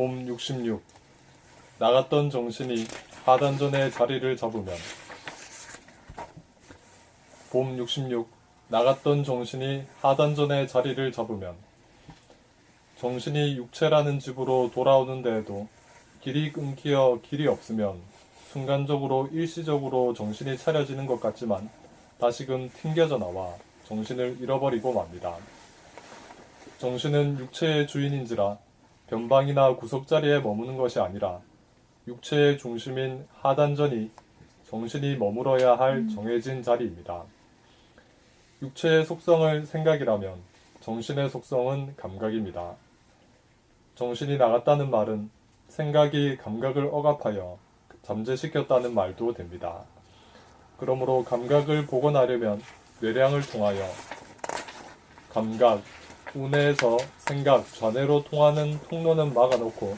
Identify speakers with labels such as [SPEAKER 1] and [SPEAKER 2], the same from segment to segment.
[SPEAKER 1] 봄 66. 나갔던 정신이 하단전의 자리를 잡으면. 봄 66. 나갔던 정신이 하단전의 자리를 잡으면. 정신이 육체라는 집으로 돌아오는 데에도 길이 끊기어 길이 없으면 순간적으로 일시적으로 정신이 차려지는 것 같지만 다시금 튕겨져 나와 정신을 잃어버리고 맙니다. 정신은 육체의 주인인지라 변방이나 구석자리에 머무는 것이 아니라 육체의 중심인 하단전이 정신이 머물어야 할 정해진 자리입니다. 육체의 속성을 생각이라면 정신의 속성은 감각입니다. 정신이 나갔다는 말은 생각이 감각을 억압하여 잠재시켰다는 말도 됩니다. 그러므로 감각을 복원하려면 뇌량을 통하여 감각, 우뇌에서 생각, 좌뇌로 통하는 통로는 막아놓고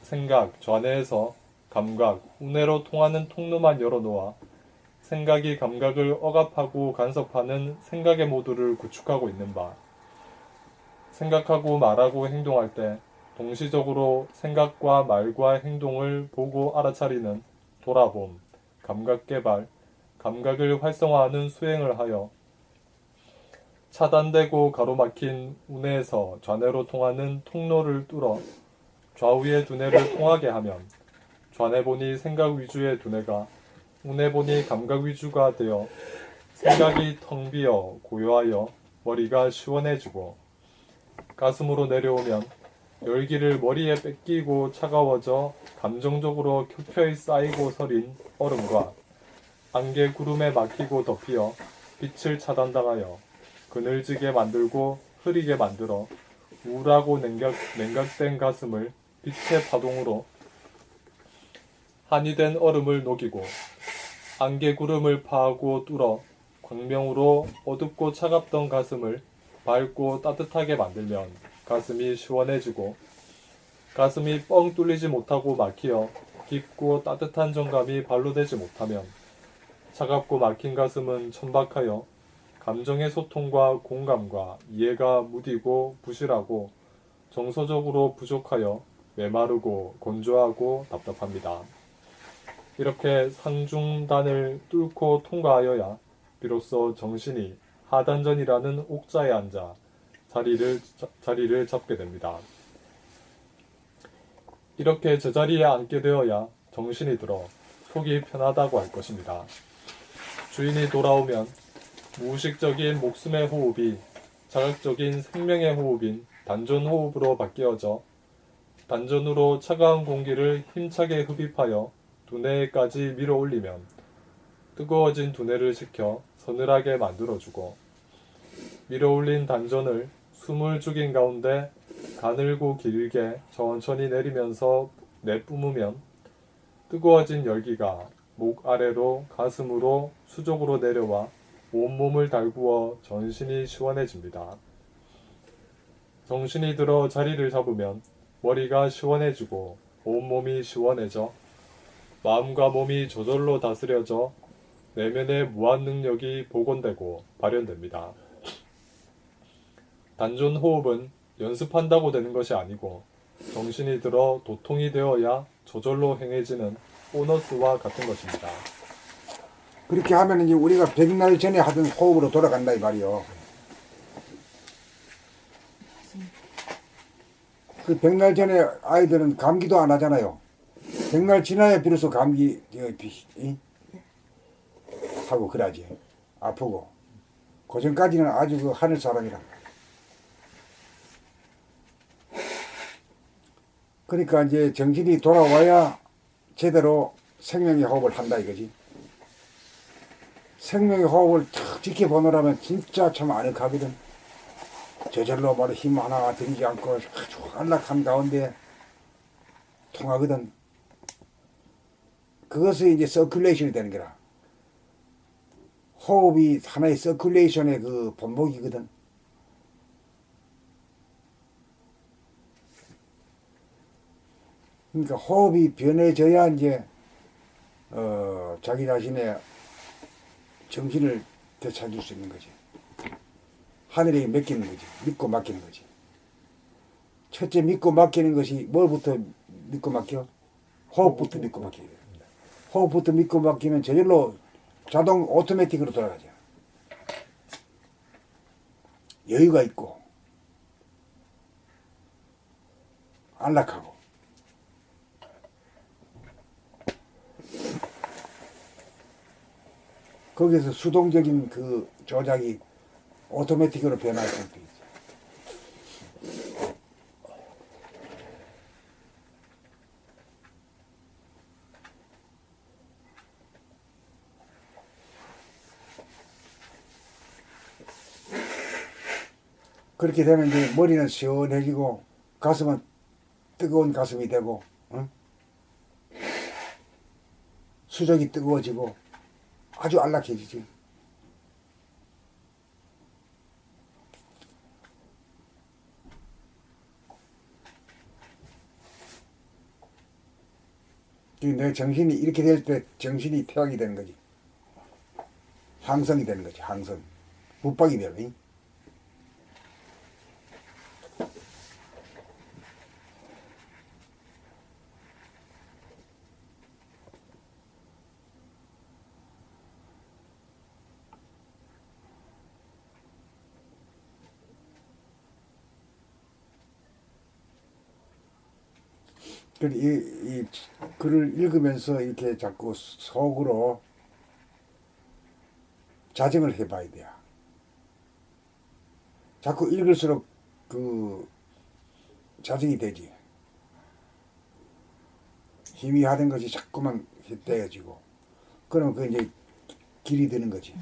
[SPEAKER 1] 생각, 좌뇌에서 감각, 우뇌로 통하는 통로만 열어놓아 생각이 감각을 억압하고 간섭하는 생각의 모두를 구축하고 있는 바, 생각하고 말하고 행동할 때 동시적으로 생각과 말과 행동을 보고 알아차리는 돌아봄, 감각개발, 감각을 활성화하는 수행을 하여 차단되고 가로막힌 우뇌에서 좌뇌로 통하는 통로를 뚫어 좌우의 두뇌를 통하게 하면 좌뇌본이 생각 위주의 두뇌가 우뇌본이 감각 위주가 되어 생각이 텅 비어 고요하여 머리가 시원해지고 가슴으로 내려오면 열기를 머리에 뺏기고 차가워져 감정적으로 켜켜이 쌓이고 서린 얼음과 안개 구름에 막히고 덮여 빛을 차단당하여 그늘지게 만들고 흐리게 만들어 우울하고 냉각된 가슴을 빛의 파동으로 한이 된 얼음을 녹이고 안개 구름을 파하고 뚫어 광명으로 어둡고 차갑던 가슴을 밝고 따뜻하게 만들면 가슴이 시원해지고 가슴이 뻥 뚫리지 못하고 막히어 깊고 따뜻한 정감이 발로 되지 못하면 차갑고 막힌 가슴은 천박하여 감정의 소통과 공감과 이해가 무디고 부실하고 정서적으로 부족하여 메마르고 건조하고 답답합니다. 이렇게 상중단을 뚫고 통과하여야 비로소 정신이 하단전이라는 옥자에 앉아 자리를 잡게 됩니다. 이렇게 제자리에 앉게 되어야 정신이 들어 속이 편하다고 할 것입니다. 주인이 돌아오면 무의식적인 목숨의 호흡이 자극적인 생명의 호흡인 단전 호흡으로 바뀌어져 단전으로 차가운 공기를 힘차게 흡입하여 두뇌에까지 밀어 올리면 뜨거워진 두뇌를 식혀 서늘하게 만들어주고 밀어 올린 단전을 숨을 죽인 가운데 가늘고 길게 천천히 내리면서 내뿜으면 뜨거워진 열기가 목 아래로 가슴으로 수족으로 내려와 온몸을 달구어 전신이 시원해집니다. 정신이 들어 자리를 잡으면 머리가 시원해지고 온몸이 시원해져 마음과 몸이 저절로 다스려져 내면의 무한 능력이 복원되고 발현됩니다. 단전 호흡은 연습한다고 되는 것이 아니고 정신이 들어 도통이 되어야 저절로 행해지는 보너스와 같은 것입니다.
[SPEAKER 2] 그렇게 하면 이제 우리가 100날 전에 하던 호흡으로 돌아간다 이 말이요. 그 100날 전에 아이들은 감기도 안 하잖아요. 100날 지나야 비로소 감기 하고 그러지. 아프고. 그 전까지는 아주 그 하늘 사람이라. 그러니까 이제 정신이 돌아와야 제대로 생명의 호흡을 한다 이거지. 생명의 호흡을 탁 지켜보느라면 진짜 참 아늑하거든. 저절로 뭐 힘 하나 들이지 않고 아주 안락한 가운데 통하거든. 그것이 이제 서큘레이션이 되는 거라. 호흡이 하나의 서큘레이션의 그 본목이거든. 그러니까 호흡이 변해져야 이제 자기 자신의 정신을 되찾을 수 있는 거지. 하늘에 맡기는 거지. 믿고 맡기는 거지. 첫째 믿고 맡기는 것이 뭘부터 믿고 맡겨? 호흡부터 믿고 맡기게 돼. 호흡부터 믿고 맡기면 저절로 자동 오토매틱으로 돌아가죠. 여유가 있고 안락하고. 거기서 수동적인 그 조작이 오토매틱으로 변할 수도 있죠. 그렇게 되면 이제 머리는 시원해지고 가슴은 뜨거운 가슴이 되고, 응? 수족이 뜨거워지고 아주 안락해지지. 내 정신이 이렇게 될 때 정신이 퇴학이 되는 거지. 항성이 되는 거지. 항성. 묵박이 되는. 이 글을 읽으면서 이렇게 자꾸 속으로 자정을 해봐야 돼요. 자꾸 읽을수록 그 자정이 되지. 희미하던 것이 자꾸만 떼어지고, 그러면 그 이제 길이 드는 거지.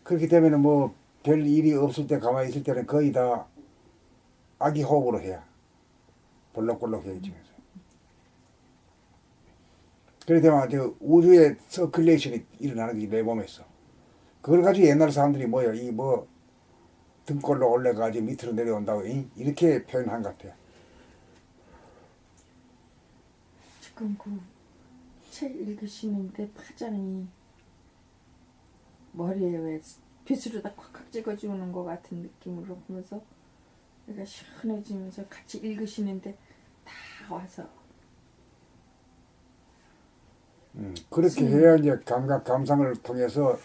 [SPEAKER 2] 그렇게 되면은 뭐 별 일이 없을 때 가만히 있을 때는 거의 다 아기 호흡으로 해야 볼록볼록해지면서. 그렇게 되면 저 우주의 서큘레이션이 일어나는 거지, 내 몸에서. 그걸 가지고 옛날 사람들이 뭐야, 이 뭐 등골로 올라가지고 밑으로 내려온다고 이렇게 표현한 것 같아요.
[SPEAKER 3] 지금 그 책 읽으시는데 파장이 머리에 왜 빗으로다 콱콱 찍어주는 것 같은 느낌으로 보면서 내가 시원해지면서 같이 읽으시는데 다 와서
[SPEAKER 2] 그렇게 해야 이제 감각 감상을 통해서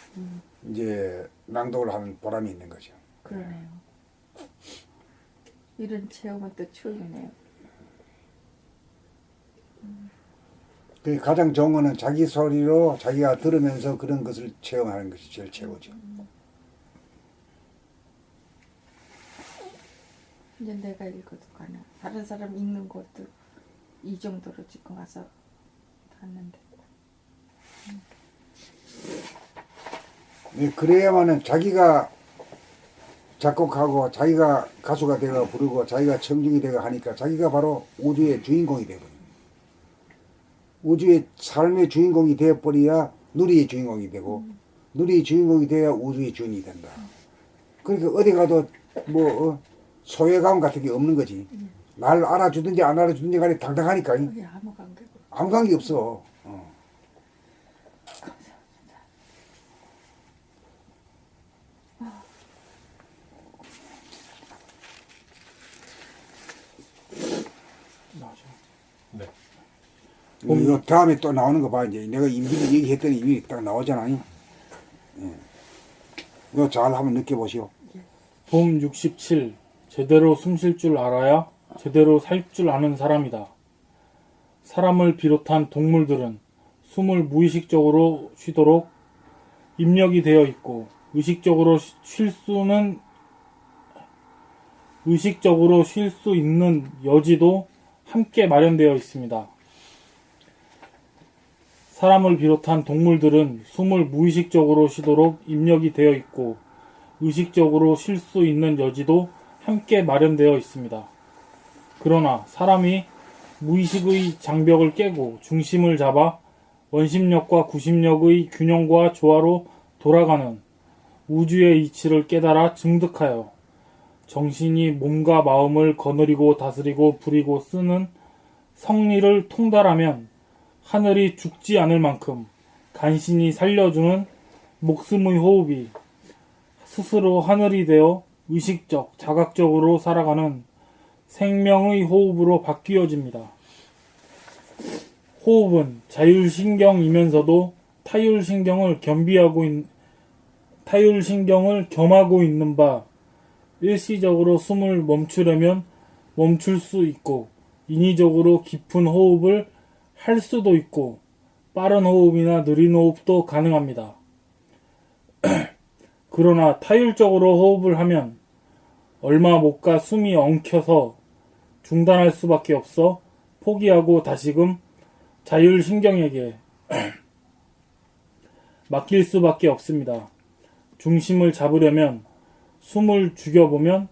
[SPEAKER 2] 이제 낭독을 하는 보람이 있는 거죠.
[SPEAKER 3] 그러네요. 이런 체험은 또 처음이네요.
[SPEAKER 2] 그 가장 좋은 거는 자기 소리로 자기가 들으면서 그런 것을 체험하는 것이 제일 최고죠.
[SPEAKER 3] 이제 내가 읽어도 가나 다른 사람 읽는 것도 이 정도로 지금 와서 봤는데
[SPEAKER 2] 그래야만은 자기가 작곡하고 자기가 가수가 되고 부르고 자기가 청중이 되고 하니까 자기가 바로 우주의 주인공이 되거든요. 우주의 삶의 주인공이 되어버려야 누리의 주인공이 되고 누리의 주인공이 돼야 우주의 주인이 된다. 그러니까 어디 가도 뭐 소외감 같은 게 없는 거지. 날 알아주든지 안 알아주든지 간에 당당하니까.
[SPEAKER 3] 그게 아무 관계가
[SPEAKER 2] 아무 관계 없어.
[SPEAKER 1] 네.
[SPEAKER 2] 이거 다음에 또 나오는 거 봐. 이제 내가 임기 얘기했더니 이미 딱 나오잖아. 예. 이거 잘 한번 느껴보시오.
[SPEAKER 4] 봄 67. 제대로 숨 쉴 줄 알아야 제대로 살 줄 아는 사람이다. 사람을 비롯한 동물들은 숨을 무의식적으로 쉬도록 입력이 되어 있고 의식적으로 쉴 수 있는 여지도 함께 마련되어 있습니다. 사람을 비롯한 동물들은 숨을 무의식적으로 쉬도록 입력이 되어 있고 의식적으로 쉴 수 있는 여지도 함께 마련되어 있습니다. 그러나 사람이 무의식의 장벽을 깨고 중심을 잡아 원심력과 구심력의 균형과 조화로 돌아가는 우주의 이치를 깨달아 증득하여 정신이 몸과 마음을 거느리고 다스리고 부리고 쓰는 성리를 통달하면 하늘이 죽지 않을 만큼 간신히 살려주는 목숨의 호흡이 스스로 하늘이 되어 의식적, 자각적으로 살아가는 생명의 호흡으로 바뀌어집니다. 호흡은 자율신경이면서도 타율신경을 겸하고 있는 바, 일시적으로 숨을 멈추려면 멈출 수 있고, 인위적으로 깊은 호흡을 할 수도 있고, 빠른 호흡이나 느린 호흡도 가능합니다. 그러나 타율적으로 호흡을 하면 얼마 못 가 숨이 엉켜서 중단할 수밖에 없어 포기하고 다시금 자율신경에게 맡길 수밖에 없습니다. 중심을 잡으려면 숨을 죽여보면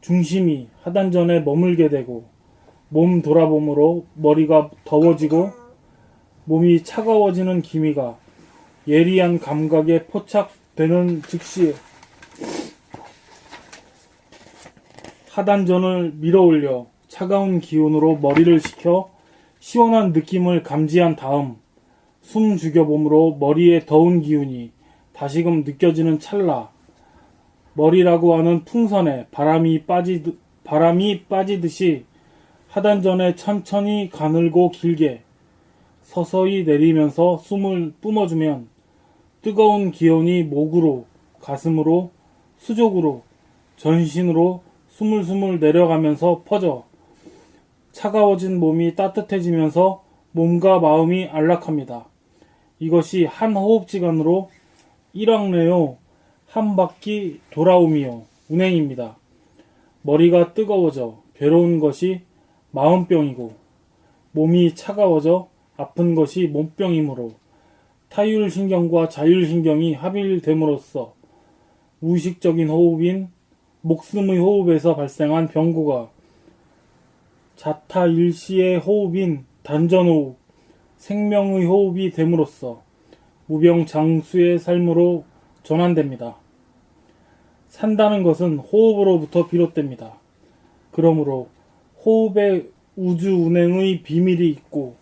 [SPEAKER 4] 중심이 하단전에 머물게 되고 몸 돌아봄으로 머리가 더워지고 몸이 차가워지는 기미가 예리한 감각에 포착되는 즉시 하단전을 밀어올려 차가운 기운으로 머리를 식혀 시원한 느낌을 감지한 다음 숨 죽여봄으로 머리에 더운 기운이 다시금 느껴지는 찰나 머리라고 하는 풍선에 바람이 빠지듯이 하단전에 천천히 가늘고 길게 서서히 내리면서 숨을 뿜어주면 뜨거운 기운이 목으로, 가슴으로, 수족으로, 전신으로 스물스물 내려가면서 퍼져 차가워진 몸이 따뜻해지면서 몸과 마음이 안락합니다. 이것이 한 호흡지간으로 1학 내요 한 바퀴 돌아오미요 운행입니다. 머리가 뜨거워져 괴로운 것이 마음병이고 몸이 차가워져 아픈 것이 몸병이므로 타율신경과 자율신경이 합일됨으로써 무의식적인 호흡인 목숨의 호흡에서 발생한 병고가 자타일시의 호흡인 단전호흡, 생명의 호흡이 됨으로써 무병장수의 삶으로 전환됩니다. 산다는 것은 호흡으로부터 비롯됩니다. 그러므로 호흡에 우주운행의 비밀이 있고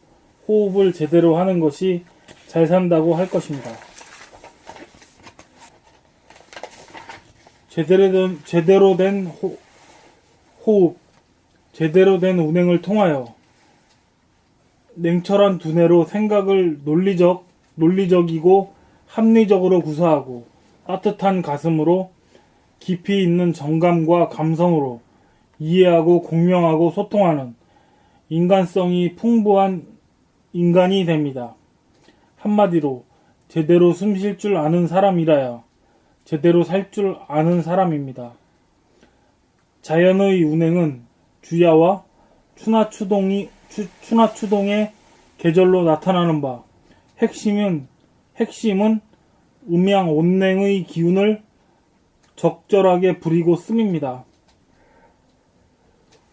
[SPEAKER 4] 호흡을 제대로 하는 것이 잘 산다고 할 것입니다. 제대로 된 호흡, 제대로 된 운행을 통하여 냉철한 두뇌로 생각을 논리적이고 합리적으로 구사하고 따뜻한 가슴으로 깊이 있는 정감과 감성으로 이해하고 공명하고 소통하는 인간성이 풍부한 인간이 됩니다. 한마디로 제대로 숨 쉴 줄 아는 사람이라야 제대로 살 줄 아는 사람입니다. 자연의 운행은 주야와 추나추동의 계절로 나타나는 바 핵심은 음양온냉의 기운을 적절하게 부리고 씀입니다.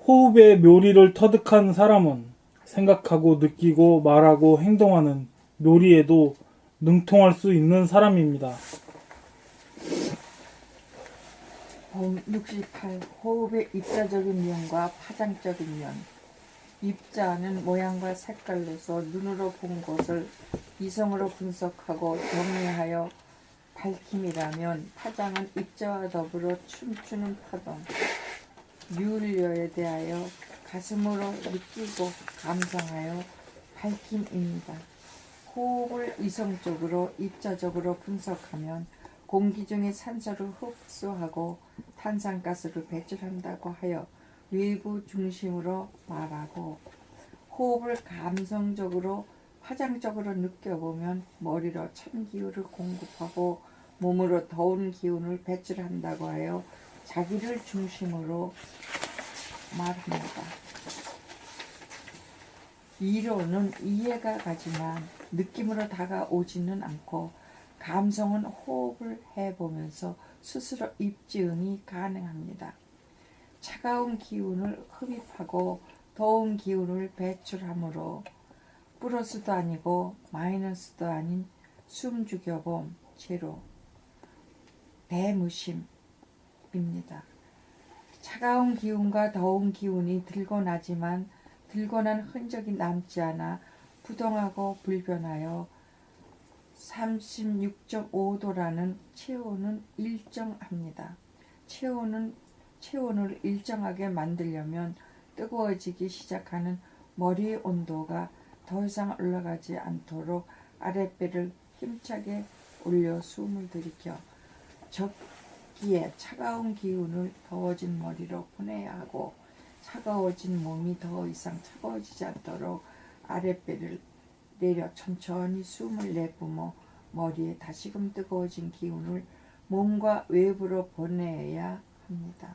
[SPEAKER 4] 호흡의 묘리를 터득한 사람은 생각하고 느끼고 말하고 행동하는 묘리에도 능통할 수 있는 사람입니다.
[SPEAKER 3] 68. 호흡의 입자적인 면과 파장적인 면. 입자는 모양과 색깔로서 눈으로 본 것을 이성으로 분석하고 정리하여 밝힘이라면, 파장은 입자와 더불어 춤추는 파동, 율려에 대하여 가슴으로 느끼고 감상하여 밝힘입니다. 호흡을 이성적으로 입자적으로 분석하면 공기 중에 산소를 흡수하고 탄산가스를 배출한다고 하여 외부 중심으로 말하고, 호흡을 감성적으로 파장적으로 느껴보면 머리로 찬 기운을 공급하고 몸으로 더운 기운을 배출한다고 하여 자기를 중심으로 말합니다. 이론은 이해가 가지만 느낌으로 다가오지는 않고, 감성은 호흡을 해보면서 스스로 입지응이 가능합니다. 차가운 기운을 흡입하고 더운 기운을 배출하므로 플러스도 아니고 마이너스도 아닌 숨죽여봄 제로 대무심입니다. 차가운 기운과 더운 기운이 들고 나지만 들고 난 흔적이 남지 않아 부동하고 불변하여 36.5도라는 체온은 일정합니다. 체온을 일정하게 만들려면 뜨거워지기 시작하는 머리의 온도가 더 이상 올라가지 않도록 아랫배를 힘차게 올려 숨을 들이켜 적기에 차가운 기운을 더워진 머리로 보내야 하고, 차가워진 몸이 더 이상 차가워지지 않도록 아랫배를 내려 천천히 숨을 내뿜어 머리에 다시금 뜨거워진 기운을 몸과 외부로 보내야 합니다.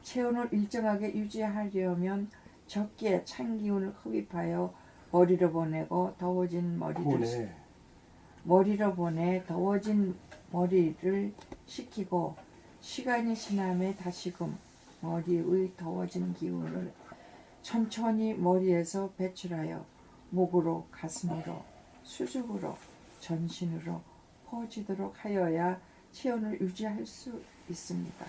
[SPEAKER 3] 체온을 일정하게 유지하려면 적기에 찬 기운을 흡입하여 머리로 보내고 더워진 머리를 식히고, 시간이 지남에 다시금 머리의 더워진 기운을 천천히 머리에서 배출하여 목으로, 가슴으로, 수족으로, 전신으로 퍼지도록 하여야 체온을 유지할 수 있습니다.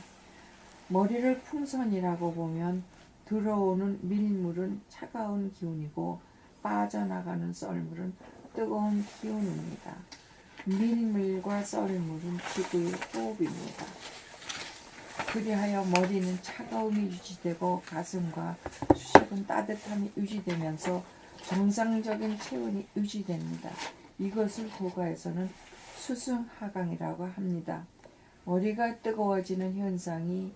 [SPEAKER 3] 머리를 풍선이라고 보면 들어오는 밀물은 차가운 기운이고 빠져나가는 썰물은 뜨거운 기운입니다. 밀물과 썰물은 지구의 호흡입니다. 그리하여 머리는 차가움이 유지되고 가슴과 수식은 따뜻함이 유지되면서 정상적인 체온이 유지됩니다. 이것을 도가에서는 수승하강이라고 합니다. 머리가 뜨거워지는 현상이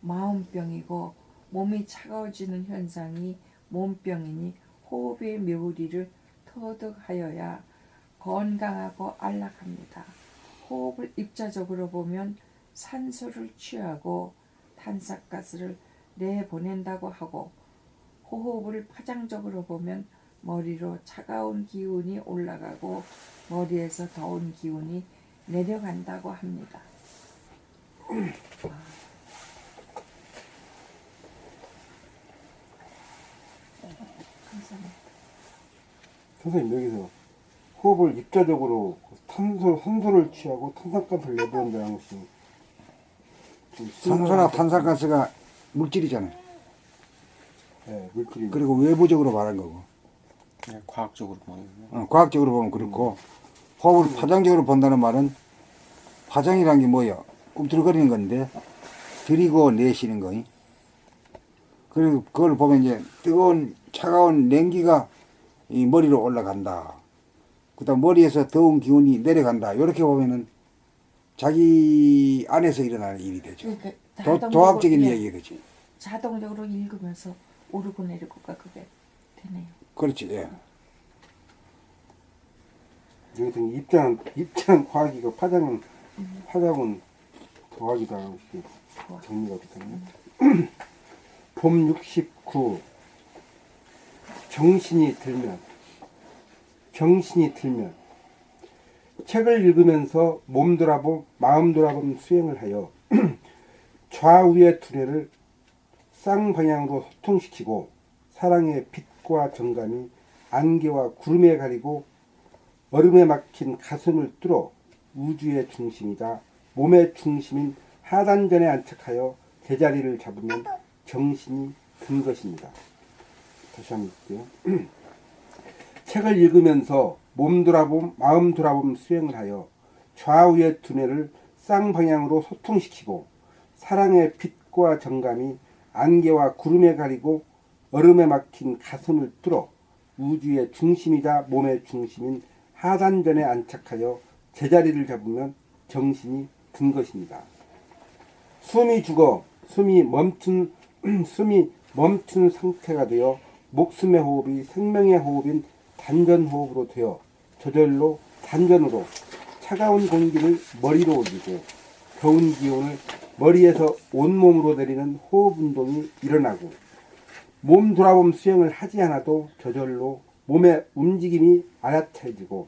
[SPEAKER 3] 마음병이고 몸이 차가워지는 현상이 몸병이니 호흡의 묘리를 터득하여야 건강하고 안락합니다. 호흡을 입자적으로 보면 산소를 취하고 탄산가스를 내보낸다고 하고, 호흡을 파장적으로 보면 머리로 차가운 기운이 올라가고 머리에서 더운 기운이 내려간다고 합니다. 감사합니다.
[SPEAKER 5] 선생님, 여기서 호흡을 입자적으로 산소를 취하고 탄산가스를 내보낸다는 것이 좀
[SPEAKER 2] 산소나 탄산가스가 물질이잖아요.
[SPEAKER 5] 네, 물질이.
[SPEAKER 2] 그리고 외부적으로 말한 거고.
[SPEAKER 6] 그냥 과학적으로 보면
[SPEAKER 2] 과학적으로 보면 그렇고, 호흡을 파장적으로 본다는 말은, 파장이란 게 뭐야? 꿈틀거리는 건데 들이고 내쉬는 거니. 그리고 그걸 보면 이제 차가운 냉기가 이 머리로 올라간다. 그다음 머리에서 더운 기운이 내려간다. 이렇게 보면은 자기 안에서 일어나는 일이 되죠.
[SPEAKER 3] 그러니까
[SPEAKER 2] 도학적인
[SPEAKER 3] 예,
[SPEAKER 2] 이야기가 되지.
[SPEAKER 3] 자동적으로 읽으면서 오르고 내리고가 그게 되네요.
[SPEAKER 2] 그렇지. 예.
[SPEAKER 5] 여기서 입자는 과학이고 파장은 도학이다라는 것이 정리가 되거든요. 봄 69. 정신이 들면 책을 읽으면서 몸 돌아봄 마음 돌아봄 수행을 하여 좌우의 두뇌를 쌍방향으로 소통시키고, 사랑의 빛과 정감이 안개와 구름에 가리고 얼음에 막힌 가슴을 뚫어 우주의 중심이다 몸의 중심인 하단전에 안착하여 제자리를 잡으면 정신이 든 것입니다. 다시 한번 볼게요. 책을 읽으면서 몸 돌아봄, 마음 돌아봄 수행을 하여 좌우의 두뇌를 쌍방향으로 소통시키고, 사랑의 빛과 정감이 안개와 구름에 가리고 얼음에 막힌 가슴을 뚫어 우주의 중심이자 몸의 중심인 하단전에 안착하여 제자리를 잡으면 정신이 든 것입니다. 숨이 죽어 숨이 멈춘 상태가 되어 목숨의 호흡이 생명의 호흡인 단전호흡으로 되어 저절로 단전으로 차가운 공기를 머리로 올리고 더운 기운을 머리에서 온몸으로 내리는 호흡 운동이 일어나고, 몸 돌아봄 수행을 하지 않아도 저절로 몸의 움직임이 알아차려지고,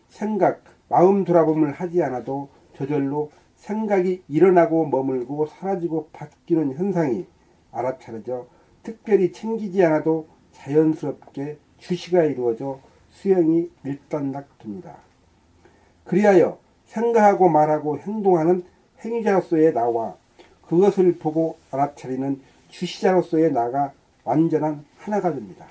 [SPEAKER 5] 생각, 마음 돌아봄을 하지 않아도 저절로 생각이 일어나고 머물고 사라지고 바뀌는 현상이 알아차려져 특별히 챙기지 않아도 자연스럽게 주시가 이루어져 수행이 일단락됩니다. 그리하여 생각하고 말하고 행동하는 행위자로서의 나와 그것을 보고 알아차리는 주시자로서의 나가 완전한 하나가 됩니다.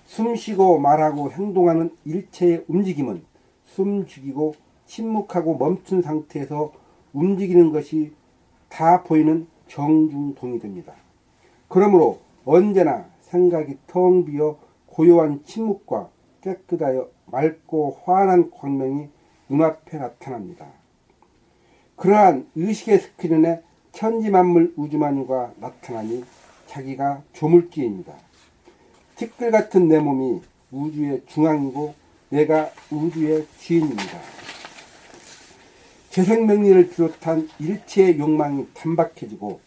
[SPEAKER 5] 숨쉬고 말하고 행동하는 일체의 움직임은 숨 죽이고 침묵하고 멈춘 상태에서 움직이는 것이 다 보이는 정중동이 됩니다. 그러므로 언제나 생각이 텅 비어 고요한 침묵과 깨끗하여 맑고 환한 광명이 눈앞에 나타납니다. 그러한 의식의 스크린에 천지만물 우주만유가 나타나니 자기가 조물주입니다. 티끌 같은 내 몸이 우주의 중앙이고 내가 우주의 주인입니다. 재생명리를 비롯한 일체의 욕망이 단박해지고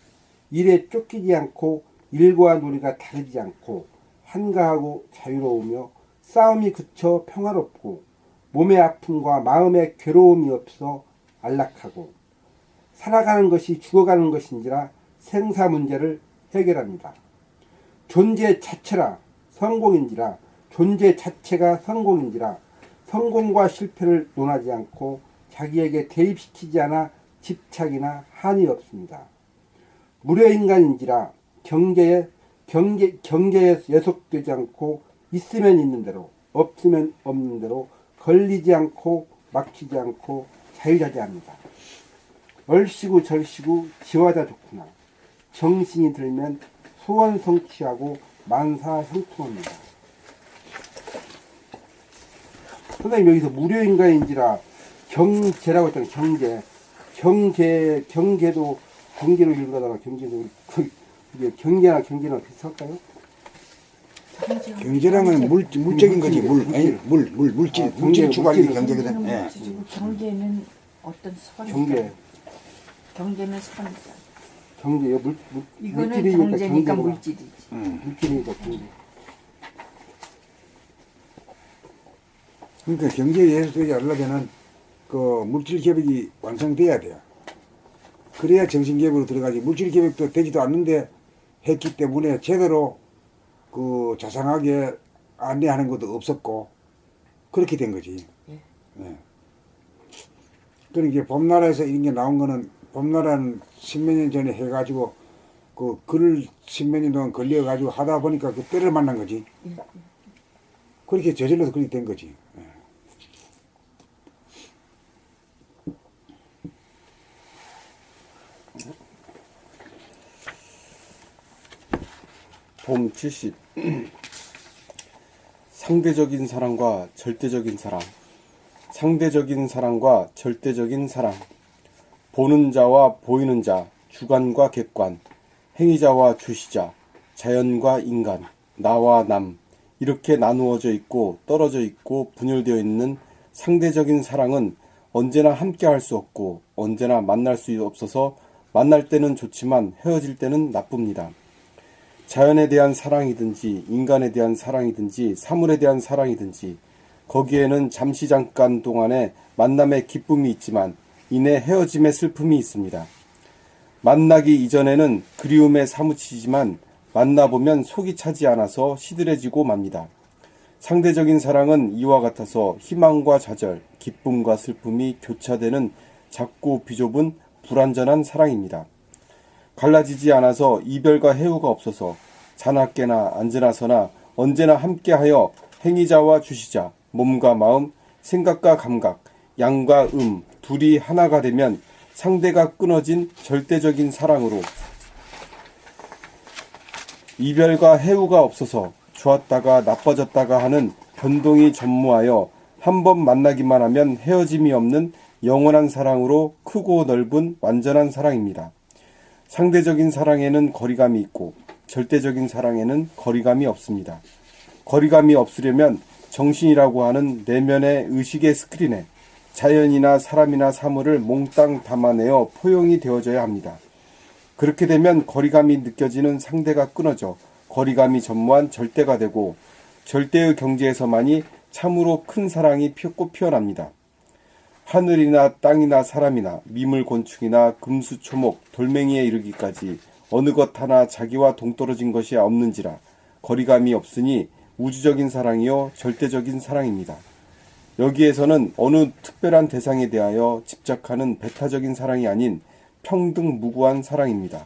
[SPEAKER 5] 일에 쫓기지 않고 일과 놀이가 다르지 않고 한가하고 자유로우며 싸움이 그쳐 평화롭고 몸의 아픔과 마음의 괴로움이 없어 안락하고 살아가는 것이 죽어가는 것인지라 생사 문제를 해결합니다. 존재 자체라 성공인지라 존재 자체가 성공인지라 성공과 실패를 논하지 않고 자기에게 대입시키지 않아 집착이나 한이 없습니다. 무료인간인지라 경계에 예속되지 않고 있으면 있는 대로 없으면 없는 대로 걸리지 않고 막히지 않고 자유자재합니다. 얼씨구 절씨구 지화자 좋구나. 정신이 들면 소원 성취하고 만사 형통합니다. 선생님 여기서 무료인간인지라 경제라고 했잖아요. 경제도 경계로 읽어다가 경제도 이게 경제나 비슷할까요?
[SPEAKER 2] 경제랑은 물적인 거지. 물질. 물질 추구하는 게 경제거든. 예.
[SPEAKER 3] 경계는 어떤 선이다. 경계는 선이다.
[SPEAKER 5] 경제요.
[SPEAKER 3] 이거는
[SPEAKER 5] 물질이니까
[SPEAKER 3] 경제니까
[SPEAKER 5] 경제가.
[SPEAKER 3] 물질이지.
[SPEAKER 5] 물질이니까 경제.
[SPEAKER 2] 그러니까 경제에 예속되지 않으려면 그 물질 개벽이 완성돼야 돼요. 그래야 정신 개벽으로 들어가지. 물질 개벽도 되지도 않는데 했기 때문에 제대로 그 자상하게 안내하는 것도 없었고 그렇게 된 거지. 예. 그러니까 봄나라에서 이런 게 나온 거는 봄나라는 십몇 년 전에 해가지고 그 글을 십몇 년 동안 걸려가지고 하다 보니까 그 때를 만난 거지. 그렇게 저질러서 그렇게 된 거지. 예.
[SPEAKER 6] 봄 70. 상대적인 사랑과 절대적인 사랑. 상대적인 사랑과 절대적인 사랑. 보는 자와 보이는 자, 주관과 객관, 행위자와 주시자, 자연과 인간, 나와 남, 이렇게 나누어져 있고 떨어져 있고 분열되어 있는 상대적인 사랑은 언제나 함께 할 수 없고 언제나 만날 수 없어서 만날 때는 좋지만 헤어질 때는 나쁩니다. 자연에 대한 사랑이든지 인간에 대한 사랑이든지 사물에 대한 사랑이든지 거기에는 잠시 잠깐 동안의 만남의 기쁨이 있지만 이내 헤어짐의 슬픔이 있습니다. 만나기 이전에는 그리움에 사무치지만 만나보면 속이 차지 않아서 시들해지고 맙니다. 상대적인 사랑은 이와 같아서 희망과 좌절, 기쁨과 슬픔이 교차되는 작고 비좁은 불완전한 사랑입니다. 갈라지지 않아서 이별과 해우가 없어서 자나깨나 앉으나서나 언제나 함께하여 행위자와 주시자, 몸과 마음, 생각과 감각, 양과 둘이 하나가 되면 상대가 끊어진 절대적인 사랑으로 이별과 해우가 없어서 좋았다가 나빠졌다가 하는 변동이 전무하여 한 번 만나기만 하면 헤어짐이 없는 영원한 사랑으로 크고 넓은 완전한 사랑입니다. 상대적인 사랑에는 거리감이 있고 절대적인 사랑에는 거리감이 없습니다. 거리감이 없으려면 정신이라고 하는 내면의 의식의 스크린에 자연이나 사람이나 사물을 몽땅 담아내어 포용이 되어져야 합니다. 그렇게 되면 거리감이 느껴지는 상대가 끊어져 거리감이 전무한 절대가 되고 절대의 경지에서만이 참으로 큰 사랑이 꽃 피어납니다. 하늘이나 땅이나 사람이나 미물 곤충이나 금수 초목 돌멩이에 이르기까지 어느 것 하나 자기와 동떨어진 것이 없는지라 거리감이 없으니 우주적인 사랑이요 절대적인 사랑입니다. 여기에서는 어느 특별한 대상에 대하여 집착하는 배타적인 사랑이 아닌 평등 무구한 사랑입니다.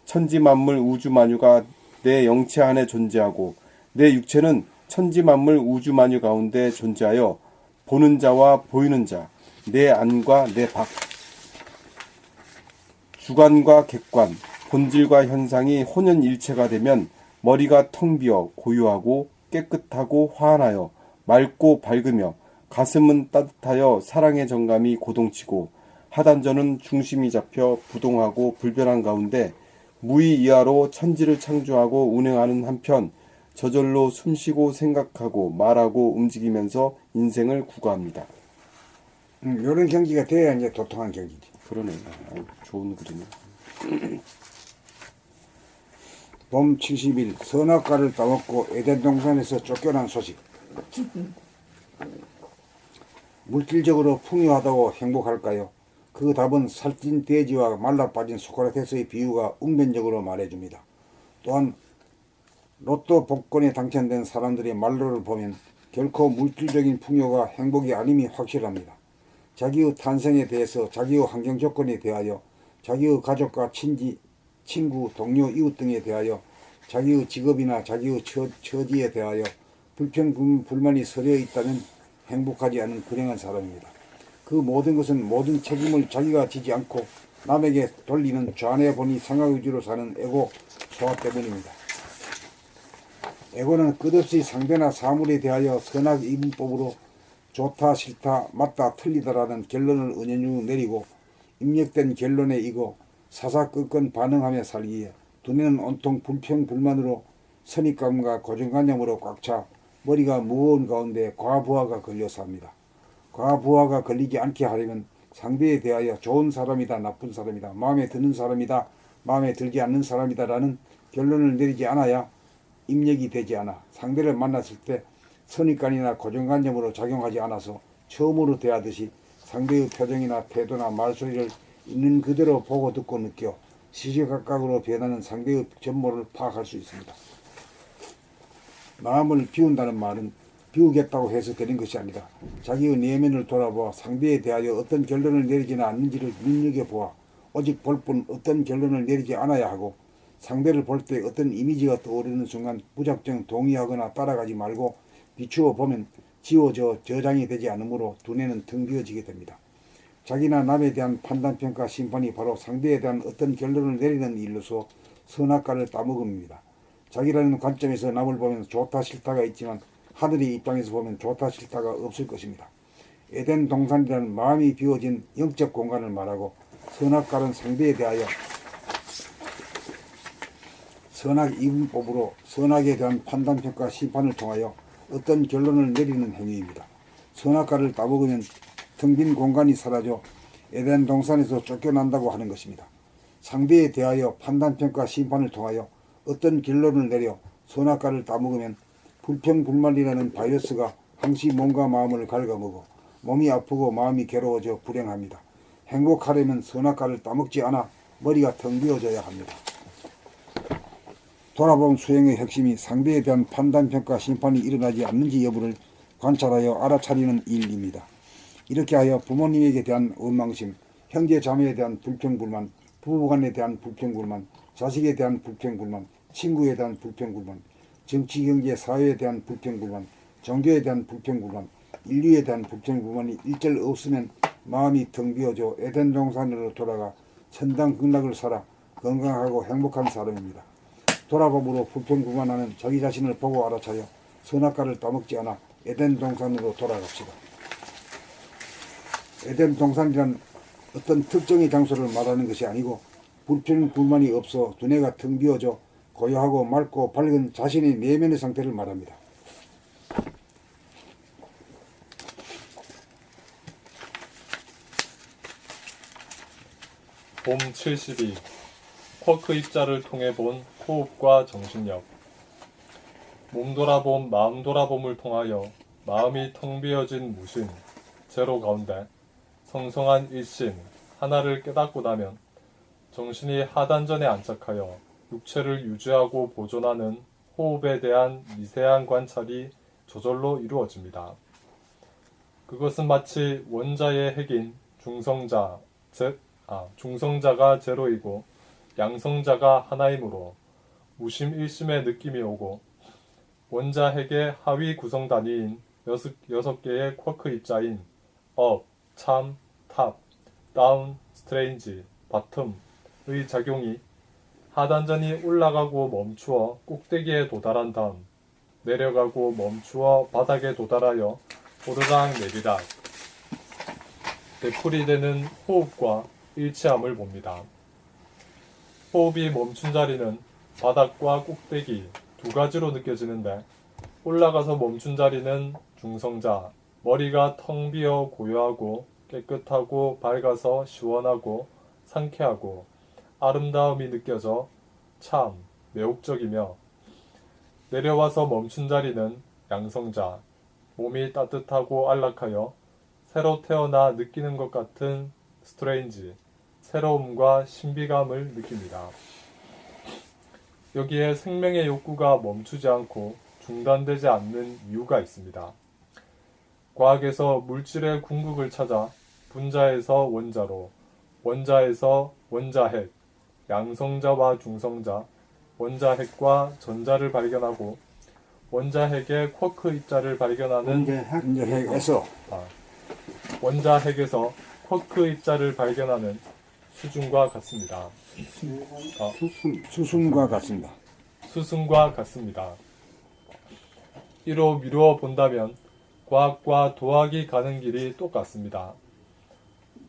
[SPEAKER 6] 천지만물 우주만유가 내 영체 안에 존재하고 내 육체는 천지만물 우주만유 가운데 존재하여 보는 자와 보이는 자, 내 안과 내 밖, 주관과 객관, 본질과 현상이 혼연일체가 되면 머리가 텅 비어 고요하고 깨끗하고 환하여 맑고 밝으며 가슴은 따뜻하여 사랑의 정감이 고동치고 하단전은 중심이 잡혀 부동하고 불변한 가운데 무의 이하로 천지를 창조하고 운행하는 한편 저절로 숨쉬고 생각하고 말하고 움직이면서 인생을 구가합니다.
[SPEAKER 2] 이런 경지가 돼야 이제 도통한 경지지.
[SPEAKER 6] 그러네. 좋은 글이네.
[SPEAKER 2] 봄 70일 선악과를 따먹고 에덴 동산에서 쫓겨난 소식. 물질적으로 풍요하다고 행복할까요? 그 답은 살찐 돼지와 말라빠진 소크라테스의 비유가 웅변적으로 말해줍니다. 또한 로또 복권에 당첨된 사람들의 말로를 보면 결코 물질적인 풍요가 행복이 아님이 확실합니다. 자기의 탄생에 대해서, 자기의 환경 조건에 대하여, 자기의 가족과 친구, 동료, 이웃 등에 대하여, 자기의 직업이나 자기의 처지에 대하여 불평불만이 서려 있다면 행복하지 않은 불행한 사람입니다. 그 모든 것은 모든 책임을 자기가 지지 않고 남에게 돌리는 좌뇌 본의 생각 위주로 사는 에고 소화 때문입니다. 에고는 끝없이 상대나 사물에 대하여 선악 이분법으로 좋다 싫다 맞다 틀리다라는 결론을 은연중 내리고 입력된 결론에 이고 사사건건 반응하며 살기에 두뇌는 온통 불평불만으로 선입감과 고정관념으로 꽉 차 머리가 무거운 가운데 과부하가 걸려서 합니다. 과부하가 걸리지 않게 하려면 상대에 대하여 좋은 사람이다 나쁜 사람이다 마음에 드는 사람이다 마음에 들지 않는 사람이다 라는 결론을 내리지 않아야 입력이 되지 않아 상대를 만났을 때 선입관이나 고정관념으로 작용하지 않아서 처음으로 대하듯이 상대의 표정이나 태도나 말소리를 있는 그대로 보고 듣고 느껴 시시각각으로 변하는 상대의 전모를 파악할 수 있습니다. 마음을 비운다는 말은 비우겠다고 해서 되는 것이 아니라 자기의 내면을 돌아보아 상대에 대하여 어떤 결론을 내리지는 않는지를 눈여겨보아 오직 볼 뿐 어떤 결론을 내리지 않아야 하고 상대를 볼 때 어떤 이미지가 떠오르는 순간 무작정 동의하거나 따라가지 말고 비추어 보면 지워져 저장이 되지 않으므로 두뇌는 텅 비어지게 됩니다. 자기나 남에 대한 판단평가 심판이 바로 상대에 대한 어떤 결론을 내리는 일로서 선악과를 따먹음입니다. 자기라는 관점에서 남을 보면 좋다 싫다가 있지만 하늘의 입장에서 보면 좋다 싫다가 없을 것입니다. 에덴 동산이라는 마음이 비워진 영적 공간을 말하고 선악과는 상대에 대하여 선악 이분법으로 선악에 대한 판단평가 심판을 통하여 어떤 결론을 내리는 행위입니다. 선악과를 따먹으면 텅 빈 공간이 사라져 에덴 동산에서 쫓겨난다고 하는 것입니다. 상대에 대하여 판단평가 심판을 통하여 어떤 결론을 내려 선악과를 따먹으면 불평불만이라는 바이러스가 항시 몸과 마음을 갉아먹어 몸이 아프고 마음이 괴로워져 불행합니다. 행복하려면 선악과를 따먹지 않아 머리가 텅 비어져야 합니다. 돌아봄 수행의 핵심이 상대에 대한 판단평가 심판이 일어나지 않는지 여부를 관찰하여 알아차리는 일입니다. 이렇게 하여 부모님에게 대한 원망심, 형제 자매에 대한 불평불만, 부부간에 대한 불평불만, 자식에 대한 불평불만, 친구에 대한 불평불만, 정치, 경제, 사회에 대한 불평불만, 종교에 대한 불평불만, 인류에 대한 불평불만이 일절 없으면 마음이 텅 비어져 에덴 동산으로 돌아가 천당극락을 살아 건강하고 행복한 사람입니다. 돌아봄으로 불평불만하는 자기 자신을 보고 알아차려 선악과를 따먹지 않아 에덴 동산으로 돌아갑시다. 에덴 동산이란 어떤 특정의 장소를 말하는 것이 아니고 불평불만이 없어 두뇌가 텅 비어져 고요하고 맑고 밝은 자신의 내면의 상태를 말합니다.
[SPEAKER 1] 봄 72. 쿼크 입자를 통해 본 호흡과 정신력. 몸 돌아봄, 마음 돌아봄을 통하여 마음이 텅 비어진 무심, 제로 가운데 성성한 일심, 하나를 깨닫고 나면 정신이 하단전에 안착하여 육체를 유지하고 보존하는 호흡에 대한 미세한 관찰이 저절로 이루어집니다. 그것은 마치 원자의 핵인 중성자가 제로이고 양성자가 하나이므로 무심 일심의 느낌이 오고 원자 핵의 하위 구성 단위인 6개의 쿼크 입자인 업, 참, 탑, 다운, 스트레인지, 바텀, 작용이 하단전이 올라가고 멈추어 꼭대기에 도달한 다음 내려가고 멈추어 바닥에 도달하여 오르락 내리락 되풀이되는 호흡과 일치함을 봅니다. 호흡이 멈춘 자리는 바닥과 꼭대기 두 가지로 느껴지는데 올라가서 멈춘 자리는 중성자, 머리가 텅 비어 고요하고 깨끗하고 밝아서 시원하고 상쾌하고 아름다움이 느껴져 참 매혹적이며 내려와서 멈춘 자리는 양성자, 몸이 따뜻하고 안락하여 새로 태어나 느끼는 것 같은 스트레인지, 새로움과 신비감을 느낍니다. 여기에 생명의 욕구가 멈추지 않고 중단되지 않는 이유가 있습니다. 과학에서 물질의 궁극을 찾아 분자에서 원자로, 원자에서 원자핵, 양성자와 중성자, 원자핵과 전자를 발견하고 원자핵의 쿼크 입자를 발견하는
[SPEAKER 5] 이제 핵
[SPEAKER 2] 이제 핵에서
[SPEAKER 1] 원자핵에서 쿼크 입자를 발견하는 수준과 같습니다.
[SPEAKER 5] 수순
[SPEAKER 2] 수순과 같습니다.
[SPEAKER 1] 수승과 같습니다. 이로 미루어 본다면 과학과 도학이 가는 길이 똑같습니다.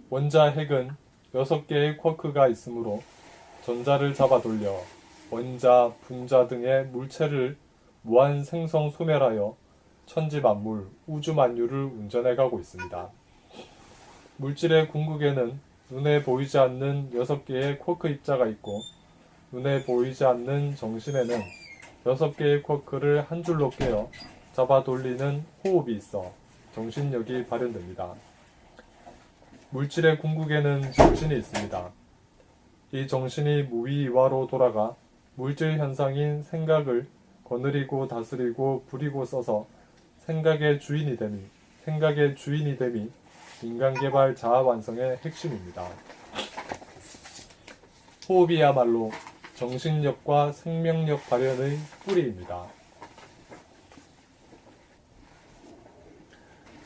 [SPEAKER 1] 원자핵은 6개의 쿼크가 있으므로 전자를 잡아 돌려 원자, 분자 등의 물체를 무한 생성 소멸하여 천지만물, 우주만유를 운전해가고 있습니다. 물질의 궁극에는 눈에 보이지 않는 6개의 쿼크 입자가 있고 눈에 보이지 않는 정신에는 6개의 쿼크를 한 줄로 깨어 잡아 돌리는 호흡이 있어 정신력이 발현됩니다. 물질의 궁극에는 정신이 있습니다. 이 정신이 무위이화로 돌아가 물질 현상인 생각을 거느리고 다스리고 부리고 써서 생각의 주인이 됨이 인간개발 자아 완성의 핵심입니다. 호흡이야말로 정신력과 생명력 발현의 뿌리입니다.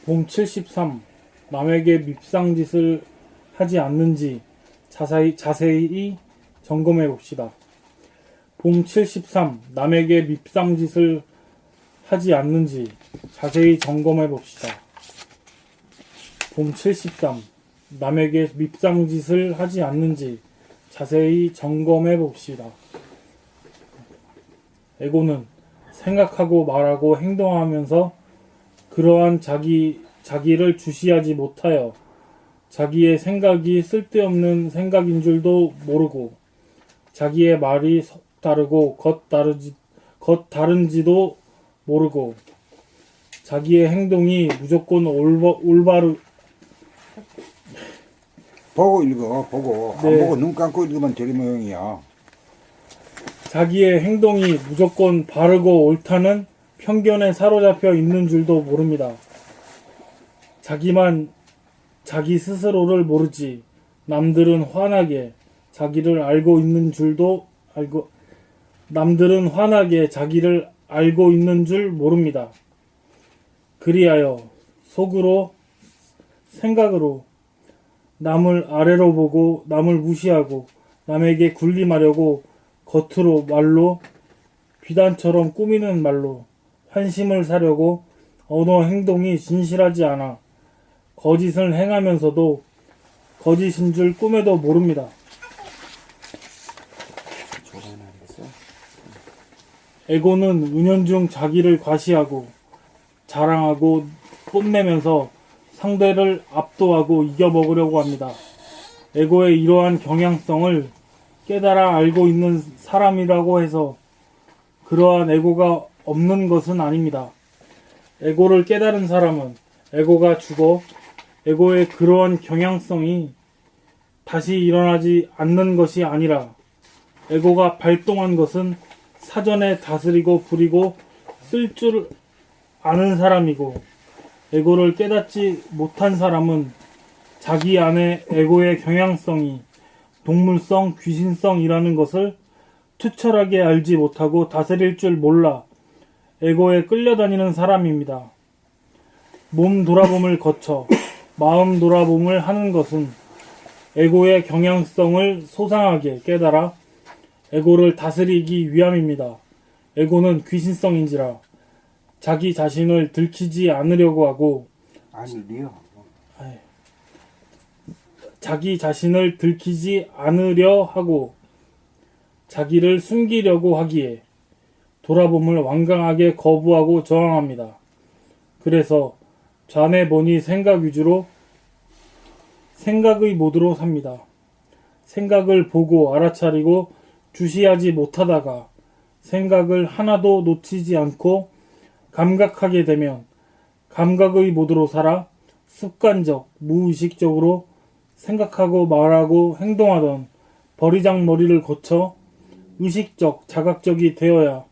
[SPEAKER 4] 봄 73. 남에게 밉상짓을 하지 않는지 자세히 점검해 봅시다. 봄 73. 남에게 밉상짓을 하지 않는지 자세히 점검해 봅시다. 봄 73. 남에게 밉상짓을 하지 않는지 자세히 점검해 봅시다. 에고는 생각하고 말하고 행동하면서 그러한 자기를 주시하지 못하여 자기의 생각이 쓸데없는 생각인 줄도 모르고 자기의 말이 다르고 겉다른지도 모르고 자기의 행동이 무조건 올바르
[SPEAKER 2] 보고 읽어, 보고. 안
[SPEAKER 4] 네.
[SPEAKER 2] 보고 눈 감고 읽으면 되리 모양이야.
[SPEAKER 4] 자기의 행동이 무조건 바르고 옳다는 편견에 사로잡혀 있는 줄도 모릅니다. 자기만 자기 스스로를 모르지 남들은 환하게 자기를 알고 있는 줄도 남들은 환하게 자기를 알고 있는 줄 모릅니다. 그리하여 속으로 생각으로 남을 아래로 보고 남을 무시하고 남에게 군림하려고 겉으로 말로 비단처럼 꾸미는 말로 환심을 사려고 언어 행동이 진실하지 않아 거짓을 행하면서도 거짓인 줄 꿈에도 모릅니다. 에고는 은연중 자기를 과시하고 자랑하고 뽐내면서 상대를 압도하고 이겨먹으려고 합니다. 에고의 이러한 경향성을 깨달아 알고 있는 사람이라고 해서 그러한 에고가 없는 것은 아닙니다. 에고를 깨달은 사람은 에고가 죽어 에고의 그러한 경향성이 다시 일어나지 않는 것이 아니라 에고가 발동한 것은 사전에 다스리고 부리고 쓸 줄 아는 사람이고 에고를 깨닫지 못한 사람은 자기 안에 에고의 경향성이 동물성, 귀신성이라는 것을 투철하게 알지 못하고 다스릴 줄 몰라 에고에 끌려다니는 사람입니다. 몸 돌아봄을 거쳐 마음 돌아봄을 하는 것은 에고의 경향성을 소상하게 깨달아 에고를 다스리기 위함입니다. 에고는 귀신성인지라 자기 자신을 들키지 않으려고 하고
[SPEAKER 5] 아니요.
[SPEAKER 4] 자기 자신을 들키지 않으려 하고 자기를 숨기려고 하기에 돌아봄을 완강하게 거부하고 저항합니다. 그래서 좌뇌 본이 생각 위주로 생각의 모드로 삽니다. 생각을 보고 알아차리고 주시하지 못하다가 생각을 하나도 놓치지 않고 감각하게 되면 감각의 모드로 살아 습관적, 무의식적으로 생각하고 말하고 행동하던 버리장머리를 거쳐 의식적, 자각적이 되어야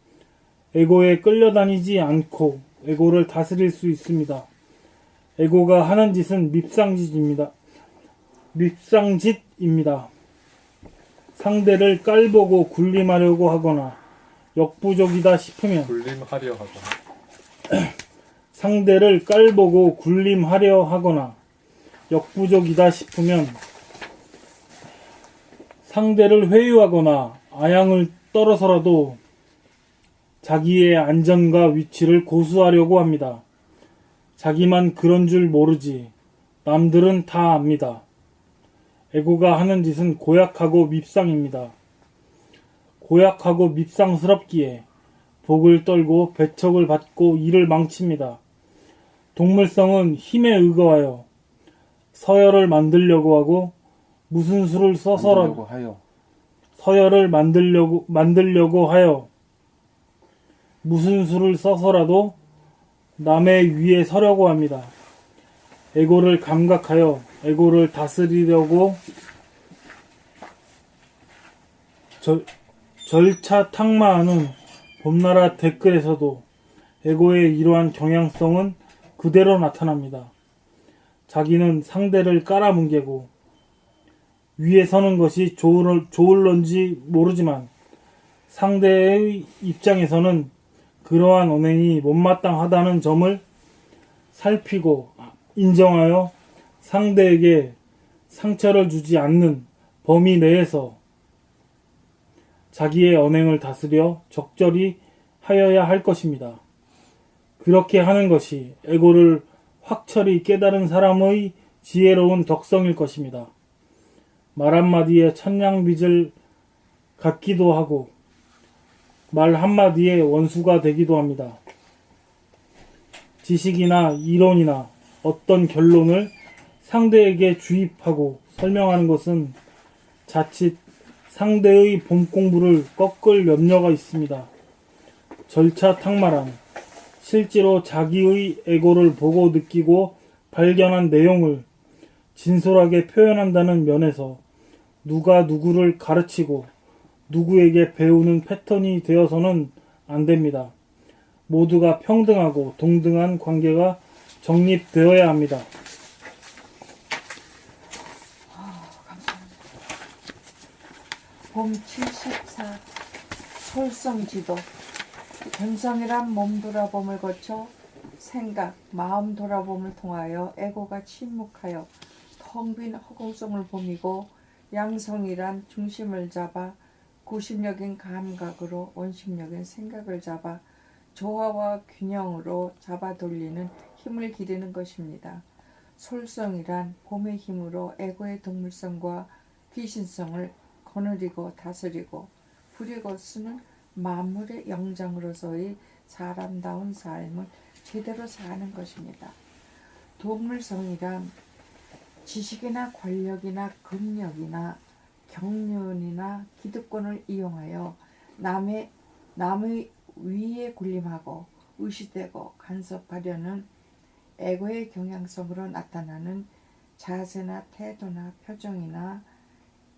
[SPEAKER 4] 에고에 끌려다니지 않고 에고를 다스릴 수 있습니다. 에고가 하는 짓은 밉상짓입니다. 상대를 깔보고 군림하려고 하거나 역부족이다 싶으면
[SPEAKER 1] 군림하려 하거나
[SPEAKER 4] 상대를 깔보고 군림하려 하거나 역부족이다 싶으면 상대를 회유하거나 아양을 떨어서라도 자기의 안전과 위치를 고수하려고 합니다. 자기만 그런 줄 모르지 남들은 다 압니다. 에고가 하는 짓은 고약하고 밉상입니다. 고약하고 밉상스럽기에 복을 떨고 배척을 받고 일을 망칩니다. 동물성은 힘에 의거하여 서열을 만들려고 하고 무슨 수를 써서라도
[SPEAKER 6] 하여
[SPEAKER 4] 서열을 만들려고 하여 무슨 수를 써서라도 남의 위에 서려고 합니다. 에고를 감각하여 에고를 다스리려고 절차탕마하는 봄나라 댓글에서도 에고의 이러한 경향성은 그대로 나타납니다. 자기는 상대를 깔아뭉개고 위에 서는 것이 좋을런지 모르지만 상대의 입장에서는 그러한 언행이 못마땅하다는 점을 살피고 인정하여 상대에게 상처를 주지 않는 범위 내에서 자기의 언행을 다스려 적절히 하여야 할 것입니다. 그렇게 하는 것이 에고를 확철히 깨달은 사람의 지혜로운 덕성일 것입니다. 말 한마디에 천냥빚을 갚기도 하고 말 한마디에 원수가 되기도 합니다. 지식이나 이론이나 어떤 결론을 상대에게 주입하고 설명하는 것은 자칫 상대의 본 공부를 꺾을 염려가 있습니다. 절차탕마란 실제로 자기의 에고를 보고 느끼고 발견한 내용을 진솔하게 표현한다는 면에서 누가 누구를 가르치고 누구에게 배우는 패턴이 되어서는 안 됩니다. 모두가 평등하고 동등한 관계가 정립되어야 합니다.
[SPEAKER 3] 봄 74 솔성지도 견성이란 몸 돌아봄을 거쳐 생각, 마음 돌아봄을 통하여 에고가 침묵하여 텅 빈 허공성을 봄이고 양성이란 중심을 잡아 구심력인 감각으로 원심력인 생각을 잡아 조화와 균형으로 잡아 돌리는 힘을 기르는 것입니다. 솔성이란 봄의 힘으로 에고의 동물성과 귀신성을 거느리고 다스리고 부리고쓰는 만물의 영장으로서의 사람다운 삶을 제대로 사는 것입니다. 동물성이란 지식이나 권력이나 금력이나 경륜이나 기득권을 이용하여 남의 위에 군림하고 의시되고 간섭하려는 에고의 경향성으로 나타나는 자세나 태도나 표정이나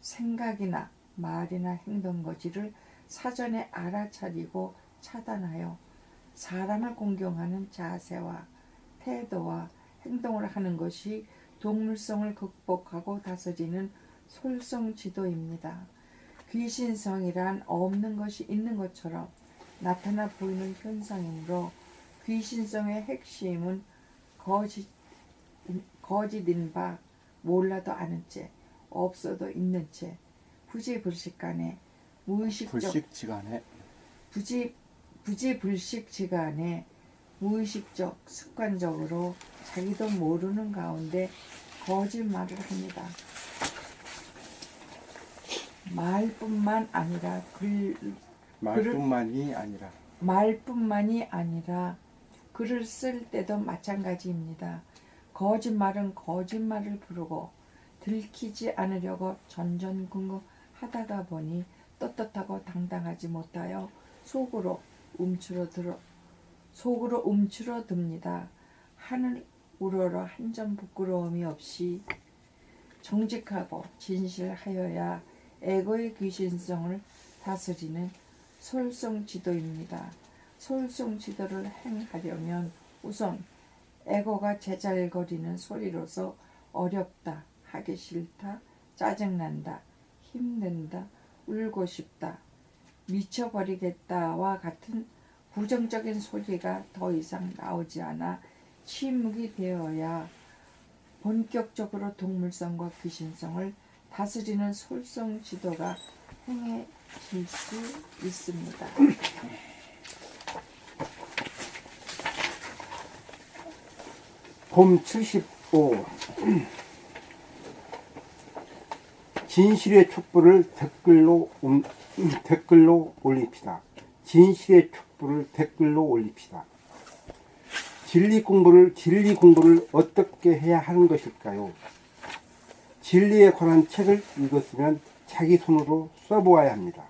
[SPEAKER 3] 생각이나 말이나 행동 거지를 사전에 알아차리고 차단하여 사람을 공경하는 자세와 태도와 행동을 하는 것이 동물성을 극복하고 다스리는 솔성지도입니다. 귀신성이란 없는 것이 있는 것처럼 나타나 보이는 현상이므로 귀신성의 핵심은 거짓인 바 몰라도 아는 채 없어도 있는 채 부지불식간에 무의식적
[SPEAKER 6] 불식지간에
[SPEAKER 3] 부지불식지간에 무의식적 습관적으로 자기도 모르는 가운데 거짓말을 합니다. 말뿐만이 아니라 글을 쓸 때도 마찬가지입니다. 거짓말은 거짓말을 부르고 들키지 않으려고 전전긍긍하다가 보니 떳떳하고 당당하지 못하여 속으로 움츠러듭니다. 하늘 우러러 한 점 부끄러움이 없이 정직하고 진실하여야 에고의 귀신성을 다스리는 솔성지도입니다. 솔성지도를 행하려면 우선 에고가 제잘거리는 소리로서 어렵다, 하기 싫다, 짜증난다, 힘든다, 울고 싶다, 미쳐버리겠다와 같은 부정적인 소리가 더 이상 나오지 않아 침묵이 되어야 본격적으로 동물성과 귀신성을 다스리는 솔성지도가 행해질 수 있습니다.
[SPEAKER 5] 봄 75. 진실의 촛불을 댓글로 올립시다. 진실의 촛불을 댓글로 올립시다. 진리 공부를 어떻게 해야 하는 것일까요? 진리에 관한 책을 읽었으면 자기 손으로 써보아야 합니다.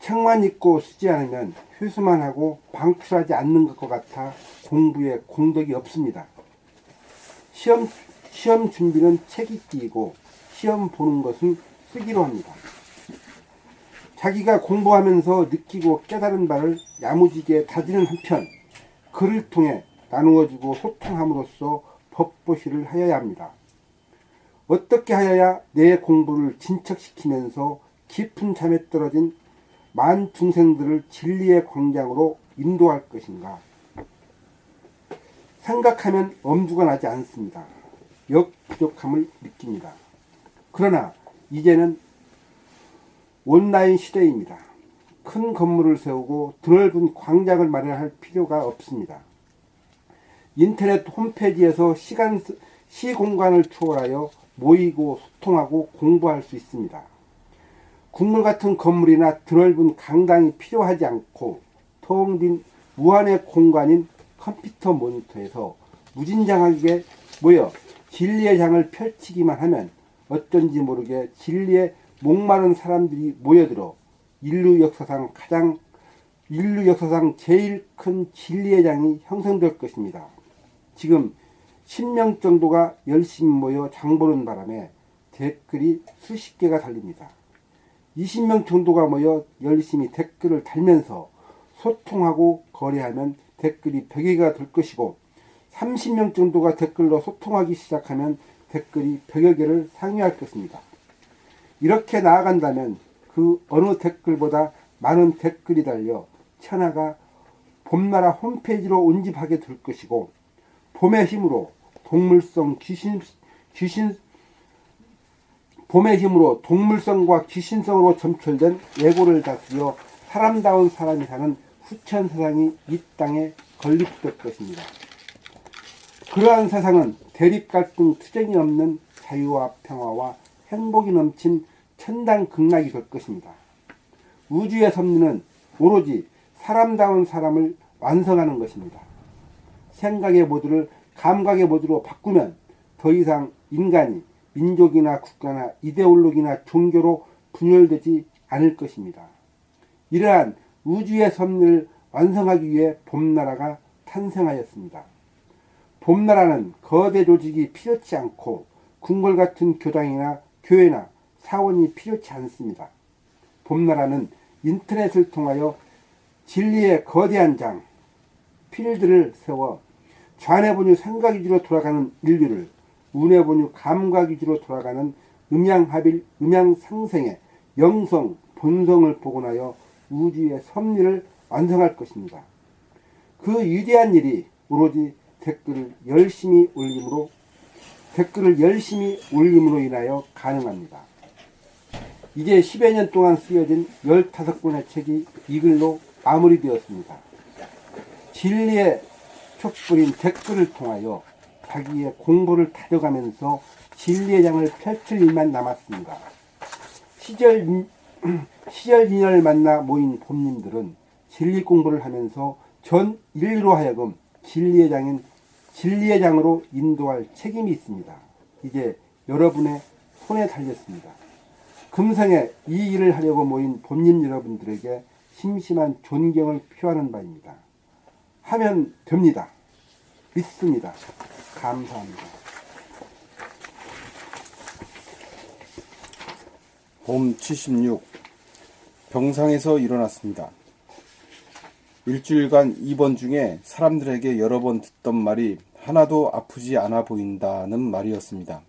[SPEAKER 5] 책만 읽고 쓰지 않으면 회수만 하고 방출하지 않는 것과 같아 공부에 공덕이 없습니다. 시험 준비는 책 읽기이고 시험 보는 것은 쓰기로 합니다. 자기가 공부하면서 느끼고 깨달은 바를 야무지게 다지는 한편 글을 통해 나누어주고 소통함으로써 법보시를 하여야 합니다. 어떻게 하여야 내 공부를 진척시키면서 깊은 잠에 떨어진 만 중생들을 진리의 광장으로 인도할 것인가? 생각하면 엄두가 나지 않습니다. 역부족함을 느낍니다. 그러나 이제는 온라인 시대입니다. 큰 건물을 세우고 드넓은 광장을 마련할 필요가 없습니다. 인터넷 홈페이지에서 시공간을 초월하여 모이고 소통하고 공부할 수 있습니다. 국물 같은 건물이나 드넓은 강당이 필요하지 않고 텅 빈 무한의 공간인 컴퓨터 모니터에서 무진장하게 모여 진리의 장을 펼치기만 하면 어쩐지 모르게 진리에 목마른 사람들이 모여들어 인류 역사상 제일 큰 진리의 장이 형성될 것입니다. 지금 10명 정도가 열심히 모여 장 보는 바람에 댓글이 수십 개가 달립니다. 20명 정도가 모여 열심히 댓글을 달면서 소통하고 거래하면 댓글이 100개가 될 것이고 30명 정도가 댓글로 소통하기 시작하면 댓글이 100여 개를 상회할 것입니다. 이렇게 나아간다면 그 어느 댓글보다 많은 댓글이 달려 천하가 봄나라 홈페이지로 운집하게 될 것이고 봄의 힘으로 동물성과 귀신성으로 점철된 예고를 다스려 사람다운 사람이 사는 후천 세상이 이 땅에 건립될 것입니다. 그러한 세상은 대립 갈등 투쟁이 없는 자유와 평화와 행복이 넘친 천당 극락이 될 것입니다. 우주의 섭리는 오로지 사람다운 사람을 완성하는 것입니다. 생각의 모드를 감각의 모드로 바꾸면 더 이상 인간이 민족이나 국가나 이데올로기나 종교로 분열되지 않을 것입니다. 이러한 우주의 섭리를 완성하기 위해 봄나라가 탄생하였습니다. 봄나라는 거대 조직이 필요치 않고 궁궐 같은 교당이나 교회나 사원이 필요치 않습니다. 봄나라는 인터넷을 통하여 진리의 거대한 장, 필드를 세워 좌뇌본유 생각 위주로 돌아가는 인류를 우뇌본유 감각 위주로 돌아가는 음양합일, 음양상생의 영성, 본성을 복원하여 우주의 섭리를 완성할 것입니다. 그 위대한 일이 오로지 댓글을 열심히 올림으로 댓글을 열심히 올림으로 인하여 가능합니다. 이제 10여 년 동안 쓰여진 15권의 책이 이 글로 마무리되었습니다. 진리의 촛불인 댓글을 통하여 자기의 공부를 다져가면서 진리의 장을 펼칠 일만 남았습니다. 시절인연을 만나 모인 봄님들은 진리 공부를 하면서 전 인류로 하여금 진리의 장으로 인도할 책임이 있습니다. 이제 여러분의 손에 달렸습니다. 금성에 이 일을 하려고 모인 봄님 여러분들에게 심심한 존경을 표하는 바입니다. 하면 됩니다. 믿습니다. 감사합니다.
[SPEAKER 6] 봄 76. 병상에서 일어났습니다. 일주일간 입원 중에 사람들에게 여러 번 듣던 말이 하나도 아프지 않아 보인다는 말이었습니다.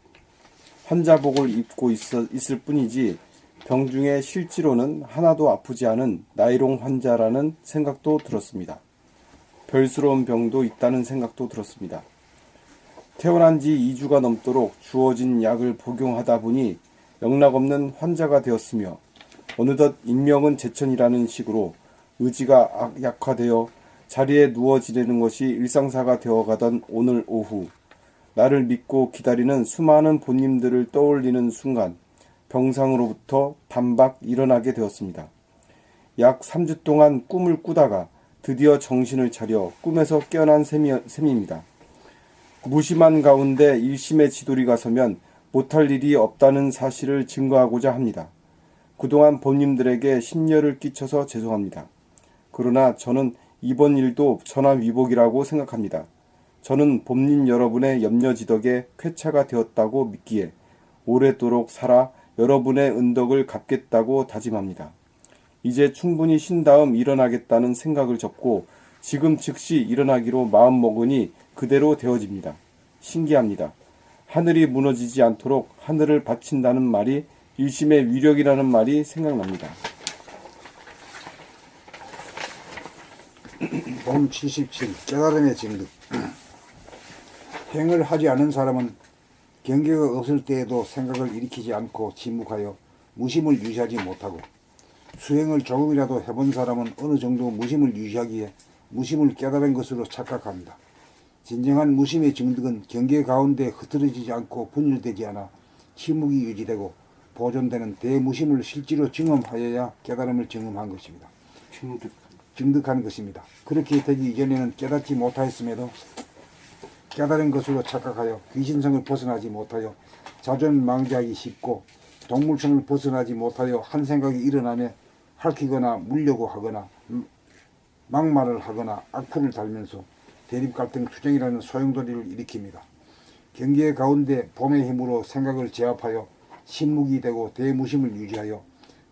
[SPEAKER 6] 환자복을 입고 있을 뿐이지 병 중에 실제로는 하나도 아프지 않은 나이롱 환자라는 생각도 들었습니다. 별스러운 병도 있다는 생각도 들었습니다. 태어난 지 2주가 넘도록 주어진 약을 복용하다 보니 영락없는 환자가 되었으며 어느덧 인명은 제천이라는 식으로 의지가 약화되어 자리에 누워 지내는 것이 일상사가 되어가던 오늘 오후 나를 믿고 기다리는 수많은 본님들을 떠올리는 순간 병상으로부터 단박 일어나게 되었습니다. 약 3주 동안 꿈을 꾸다가 드디어 정신을 차려 꿈에서 깨어난 셈입니다. 무심한 가운데 일심의 지도리가 서면 못할 일이 없다는 사실을 증거하고자 합니다. 그동안 본님들에게 심려를 끼쳐서 죄송합니다. 그러나 저는 이번 일도 전화위복이라고 생각합니다. 저는 봄님 여러분의 염려지덕에 쾌차가 되었다고 믿기에 오래도록 살아 여러분의 은덕을 갚겠다고 다짐합니다. 이제 충분히 쉰 다음 일어나겠다는 생각을 접고 지금 즉시 일어나기로 마음먹으니 그대로 되어집니다. 신기합니다. 하늘이 무너지지 않도록 하늘을 바친다는 말이 일심의 위력이라는 말이 생각납니다.
[SPEAKER 2] 봄 77. 깨달음의 증득. 행을 하지 않은 사람은 경계가 없을 때에도 생각을 일으키지 않고 침묵하여 무심을 유지하지 못하고, 수행을 조금이라도 해본 사람은 어느 정도 무심을 유지하기에 무심을 깨달은 것으로 착각합니다. 진정한 무심의 증득은 경계 가운데 흐트러지지 않고 분열되지 않아 침묵이 유지되고 보존되는 대무심을 실제로 경험하여야 깨달음을 경험한 것입니다. 증득한 것입니다. 그렇게 되기 이전에는 깨닫지 못하였음에도 깨달은 것으로 착각하여 귀신성을 벗어나지 못하여 자존망대하기 쉽고 동물성을 벗어나지 못하여 한 생각이 일어나며 핥히거나 물려고 하거나 막말을 하거나 악플을 달면서 대립갈등 투쟁이라는 소용돌이를 일으킵니다. 경계 가운데 봄의 힘으로 생각을 제압하여 신묵이 되고 대무심을 유지하여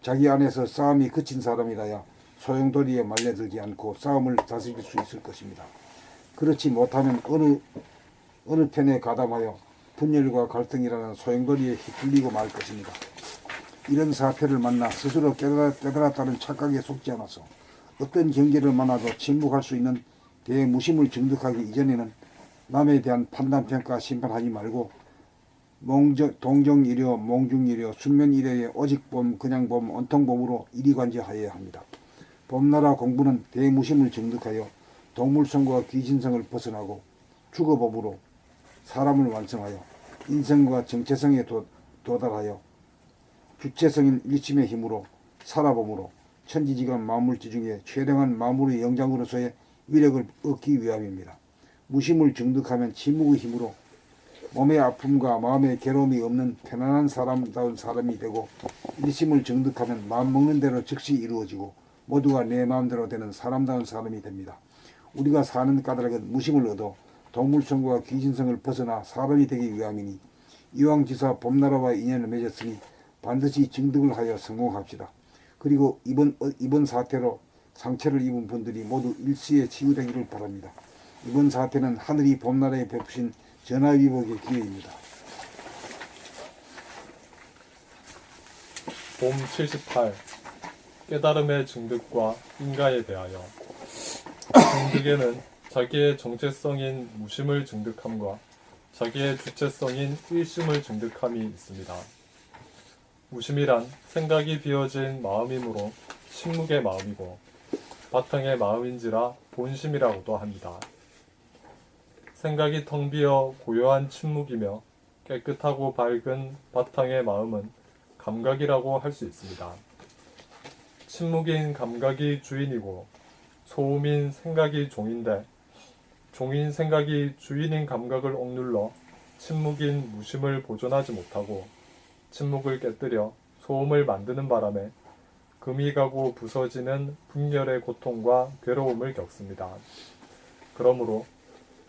[SPEAKER 2] 자기 안에서 싸움이 그친 사람이라야 소용돌이에 말려들지 않고 싸움을 다스릴 수 있을 것입니다. 그렇지 못하면 어느 편에 가담하여 분열과 갈등이라는 소용돌이에 휩쓸리고 말 것입니다. 이런 사태를 만나 스스로 깨달았다는 착각에 속지 않아서 어떤 경계를 만나도 침묵할 수 있는 대무심을 증득하기 이전에는 남에 대한 판단평가 심판하지 말고 동정이려 몽중이려 순면이려의 오직 봄 그냥 봄 온통봄으로 이리관지하여야 합니다. 봄나라 공부는 대무심을 증득하여 동물성과 귀신성을 벗어나고 주거법으로 사람을 완성하여 인성과 정체성에 도달하여 주체성인 일심의 힘으로 살아봄으로 천지지간 만물지 중에 최대한 만물의 영장으로서의 위력을 얻기 위함입니다. 무심을 증득하면 침묵의 힘으로 몸의 아픔과 마음의 괴로움이 없는 편안한 사람다운 사람이 되고, 일심을 증득하면 마음먹는 대로 즉시 이루어지고 모두가 내 마음대로 되는 사람다운 사람이 됩니다. 우리가 사는 까닭은 무심을 얻어 동물성과 귀신성을 벗어나 사람이 되기 위함이니 이왕지사 봄나라와 인연을 맺었으니 반드시 증득을 하여 성공합시다. 그리고 이번 사태로 상처를 입은 분들이 모두 일시에 치유되기를 바랍니다. 이번 사태는 하늘이 봄나라에 베푸신 전화위복의 기회입니다.
[SPEAKER 1] 봄 78. 깨달음의 증득과 인가에 대하여. 증득에는 자기의 정체성인 무심을 증득함과 자기의 주체성인 일심을 증득함이 있습니다. 무심이란 생각이 비어진 마음이므로 침묵의 마음이고 바탕의 마음인지라 본심이라고도 합니다. 생각이 텅 비어 고요한 침묵이며 깨끗하고 밝은 바탕의 마음은 감각이라고 할 수 있습니다. 침묵인 감각이 주인이고 소음인 생각이 종인데 종인 생각이 주인인 감각을 억눌러 침묵인 무심을 보존하지 못하고 침묵을 깨뜨려 소음을 만드는 바람에 금이 가고 부서지는 분열의 고통과 괴로움을 겪습니다. 그러므로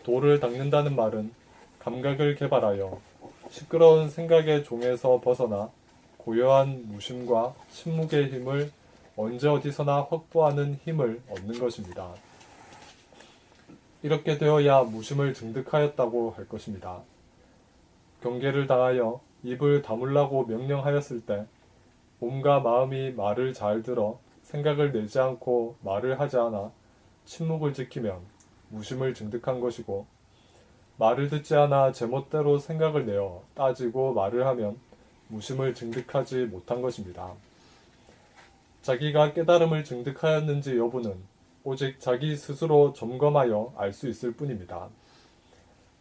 [SPEAKER 1] 도를 닦는다는 말은 감각을 개발하여 시끄러운 생각의 종에서 벗어나 고요한 무심과 침묵의 힘을 언제 어디서나 확보하는 힘을 얻는 것입니다. 이렇게 되어야 무심을 증득하였다고 할 것입니다. 경계를 당하여 입을 다물라고 명령하였을 때 몸과 마음이 말을 잘 들어 생각을 내지 않고 말을 하지 않아 침묵을 지키면 무심을 증득한 것이고 말을 듣지 않아 제멋대로 생각을 내어 따지고 말을 하면 무심을 증득하지 못한 것입니다. 자기가 깨달음을 증득하였는지 여부는 오직 자기 스스로 점검하여 알 수 있을 뿐입니다.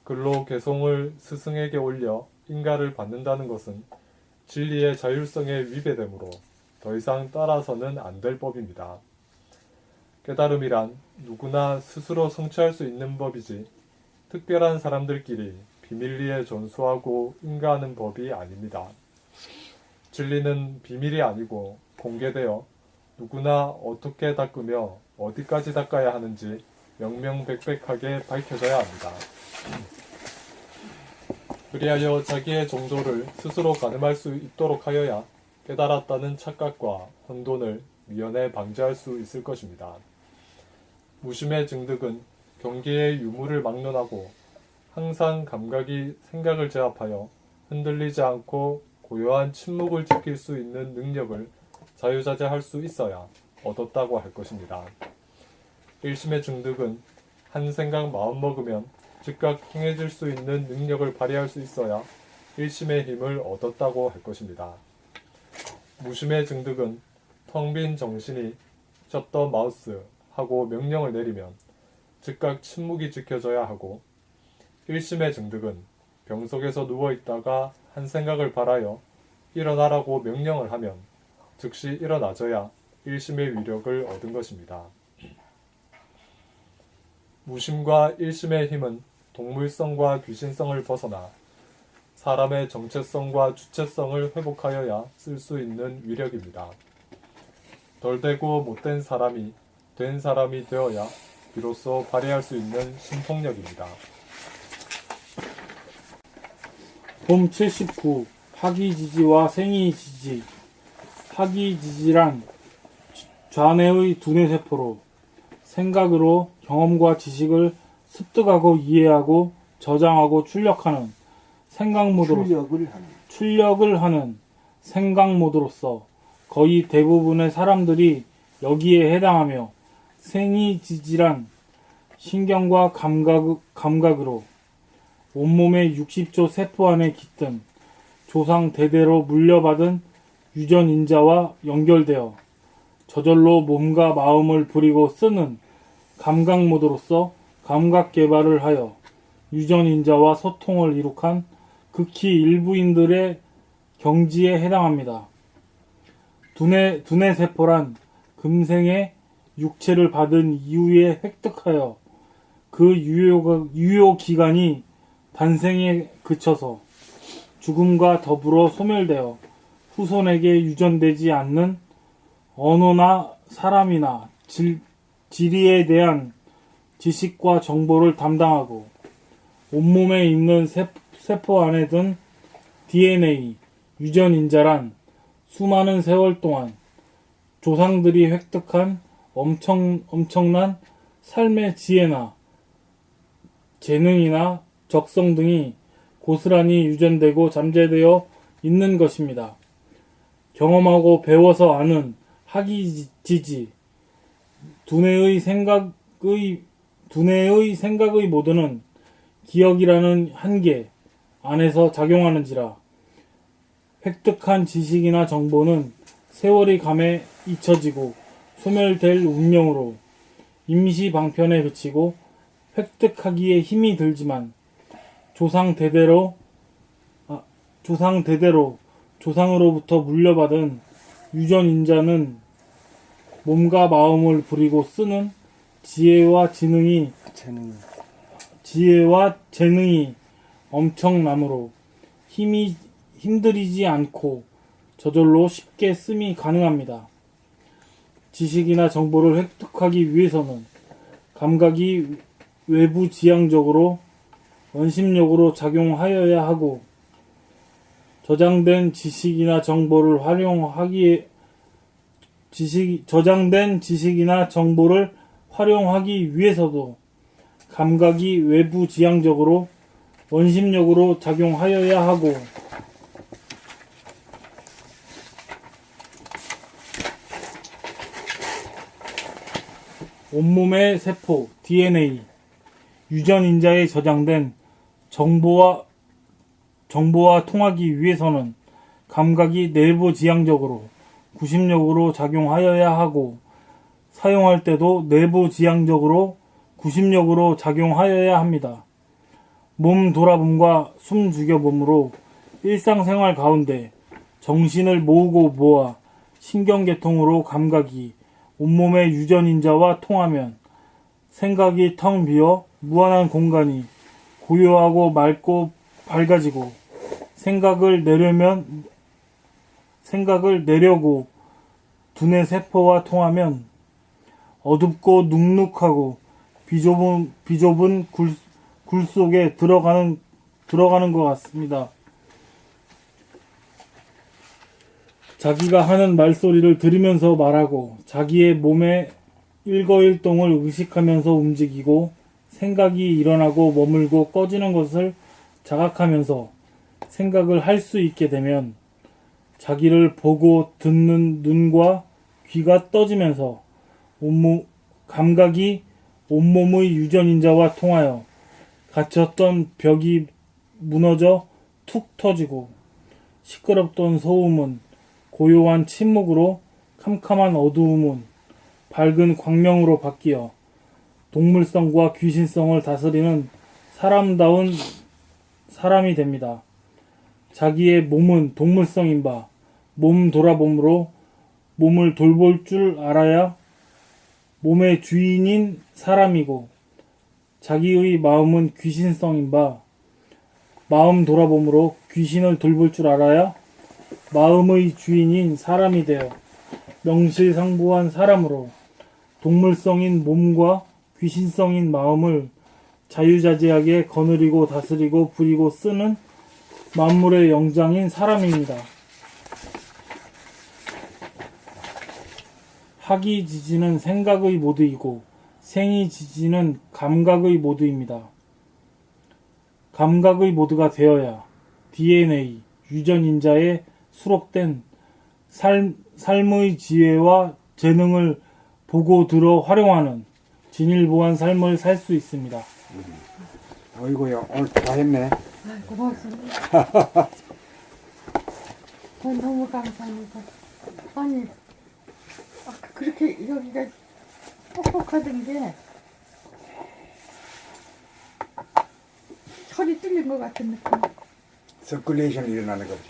[SPEAKER 1] 글로 개송을 스승에게 올려 인가를 받는다는 것은 진리의 자율성에 위배되므로 더 이상 따라서는 안 될 법입니다. 깨달음이란 누구나 스스로 성취할 수 있는 법이지 특별한 사람들끼리 비밀리에 전수하고 인가하는 법이 아닙니다. 진리는 비밀이 아니고 공개되어 누구나 어떻게 닦으며 어디까지 닦아야 하는지 명명백백하게 밝혀져야 합니다. 그리하여 자기의 정도를 스스로 가늠할 수 있도록 하여야 깨달았다는 착각과 혼돈을 미연에 방지할 수 있을 것입니다. 무심의 증득은 경계의 유무를 막론하고 항상 감각이 생각을 제압하여 흔들리지 않고 고요한 침묵을 지킬 수 있는 능력을 자유자재할 수 있어야 얻었다고 할 것입니다. 일심의 증득은 한 생각 마음먹으면 즉각 행해질 수 있는 능력을 발휘할 수 있어야 일심의 힘을 얻었다고 할 것입니다. 무심의 증득은 텅 빈 정신이 셔터 마우스 하고 명령을 내리면 즉각 침묵이 지켜져야 하고 일심의 증득은 병 속에서 누워있다가 한 생각을 발하여 일어나라고 명령을 하면 즉시 일어나져야 일심의 위력을 얻은 것입니다. 무심과 일심의 힘은 동물성과 귀신성을 벗어나 사람의 정체성과 주체성을 회복하여야 쓸 수 있는 위력입니다. 덜 되고 못된 사람이 된 사람이 되어야 비로소 발휘할 수 있는 신통력입니다.
[SPEAKER 4] 봄 79. 학이지지와 생이지지. 학이지지란 좌뇌의 두뇌세포로 생각으로 경험과 지식을 습득하고 이해하고 저장하고 출력하는 출력을 하는 생각 모드로서 거의 대부분의 사람들이 여기에 해당하며 생이지지란 신경과 감각으로 온몸의 60조 세포 안에 깃든 조상 대대로 물려받은 유전인자와 연결되어 저절로 몸과 마음을 부리고 쓰는 감각 모드로서 감각 개발을 하여 유전인자와 소통을 이룩한 극히 일부인들의 경지에 해당합니다. 두뇌세포란 금생에 육체를 받은 이후에 획득하여 그 유효 기간이 단생에 그쳐서 죽음과 더불어 소멸되어 후손에게 유전되지 않는 언어나 사람이나 지리에 대한 지식과 정보를 담당하고 온몸에 있는 세포 안에 든 DNA, 유전인자란 수많은 세월 동안 조상들이 획득한 엄청난 삶의 지혜나 재능이나 적성 등이 고스란히 유전되고 잠재되어 있는 것입니다. 경험하고 배워서 아는 학이지지, 두뇌의 생각의 모드는 기억이라는 한계, 안에서 작용하는지라. 획득한 지식이나 정보는 세월이 감에 잊혀지고 소멸될 운명으로 임시 방편에 그치고 획득하기에 힘이 들지만 조상 대대로 조상으로부터 물려받은 유전인자는 몸과 마음을 부리고 쓰는 지혜와 재능이 엄청나므로 힘들이지 않고 저절로 쉽게 씀이 가능합니다. 지식이나 정보를 획득하기 위해서는 감각이 외부 지향적으로 원심력으로 작용하여야 하고 저장된 지식이나 정보를 활용하기 위해서도 감각이 외부 지향적으로 원심력으로 작용하여야 하고 온몸의 세포, DNA, 유전인자에 저장된 정보와 통하기 위해서는 감각이 내부 지향적으로 구심력으로 작용하여야 하고 사용할 때도 내부 지향적으로 구심력으로 작용하여야 합니다. 몸 돌아봄과 숨 죽여봄으로 일상생활 가운데 정신을 모으고 모아 신경계통으로 감각이 온몸의 유전인자와 통하면 생각이 텅 비어 무한한 공간이 고요하고 맑고 밝아지고 생각을 내려고 두뇌 세포와 통하면 어둡고 눅눅하고 비좁은 굴 속에 들어가는 것 같습니다. 자기가 하는 말소리를 들으면서 말하고 자기의 몸의 일거일동을 의식하면서 움직이고 생각이 일어나고 머물고 꺼지는 것을 자각하면서 생각을 할 수 있게 되면 자기를 보고 듣는 눈과 귀가 떠지면서 감각이 온몸의 유전인자와 통하여 갇혔던 벽이 무너져 툭 터지고 시끄럽던 소음은 고요한 침묵으로 캄캄한 어두움은 밝은 광명으로 바뀌어 동물성과 귀신성을 다스리는 사람다운 사람이 됩니다. 자기의 몸은 동물성인 바 몸 돌아봄으로 몸을 돌볼 줄 알아야 몸의 주인인 사람이고 자기의 마음은 귀신성인 바 마음 돌아봄으로 귀신을 돌볼 줄 알아야 마음의 주인인 사람이 되어 명실상부한 사람으로 동물성인 몸과 귀신성인 마음을 자유자재하게 거느리고 다스리고 부리고 쓰는 만물의 영장인 사람입니다. 학이지지는 생각의 모드이고 생이지지는 감각의 모드입니다. 감각의 모드가 되어야 DNA, 유전인자에 수록된 삶의 지혜와 재능을 보고 들어 활용하는 진일보한 삶을 살 수 있습니다.
[SPEAKER 2] 어이구야, 오늘 다 했네.
[SPEAKER 3] 고맙습니다. 너무 감사합니다. 아니, 아까 그렇게 여기가 뻑뻑하던 게 혈이 뚫린 것 같은 느낌.
[SPEAKER 2] 서큘레이션이 일어나는 거지.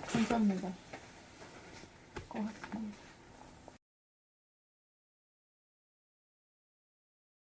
[SPEAKER 3] 감사합니다. 고맙습니다.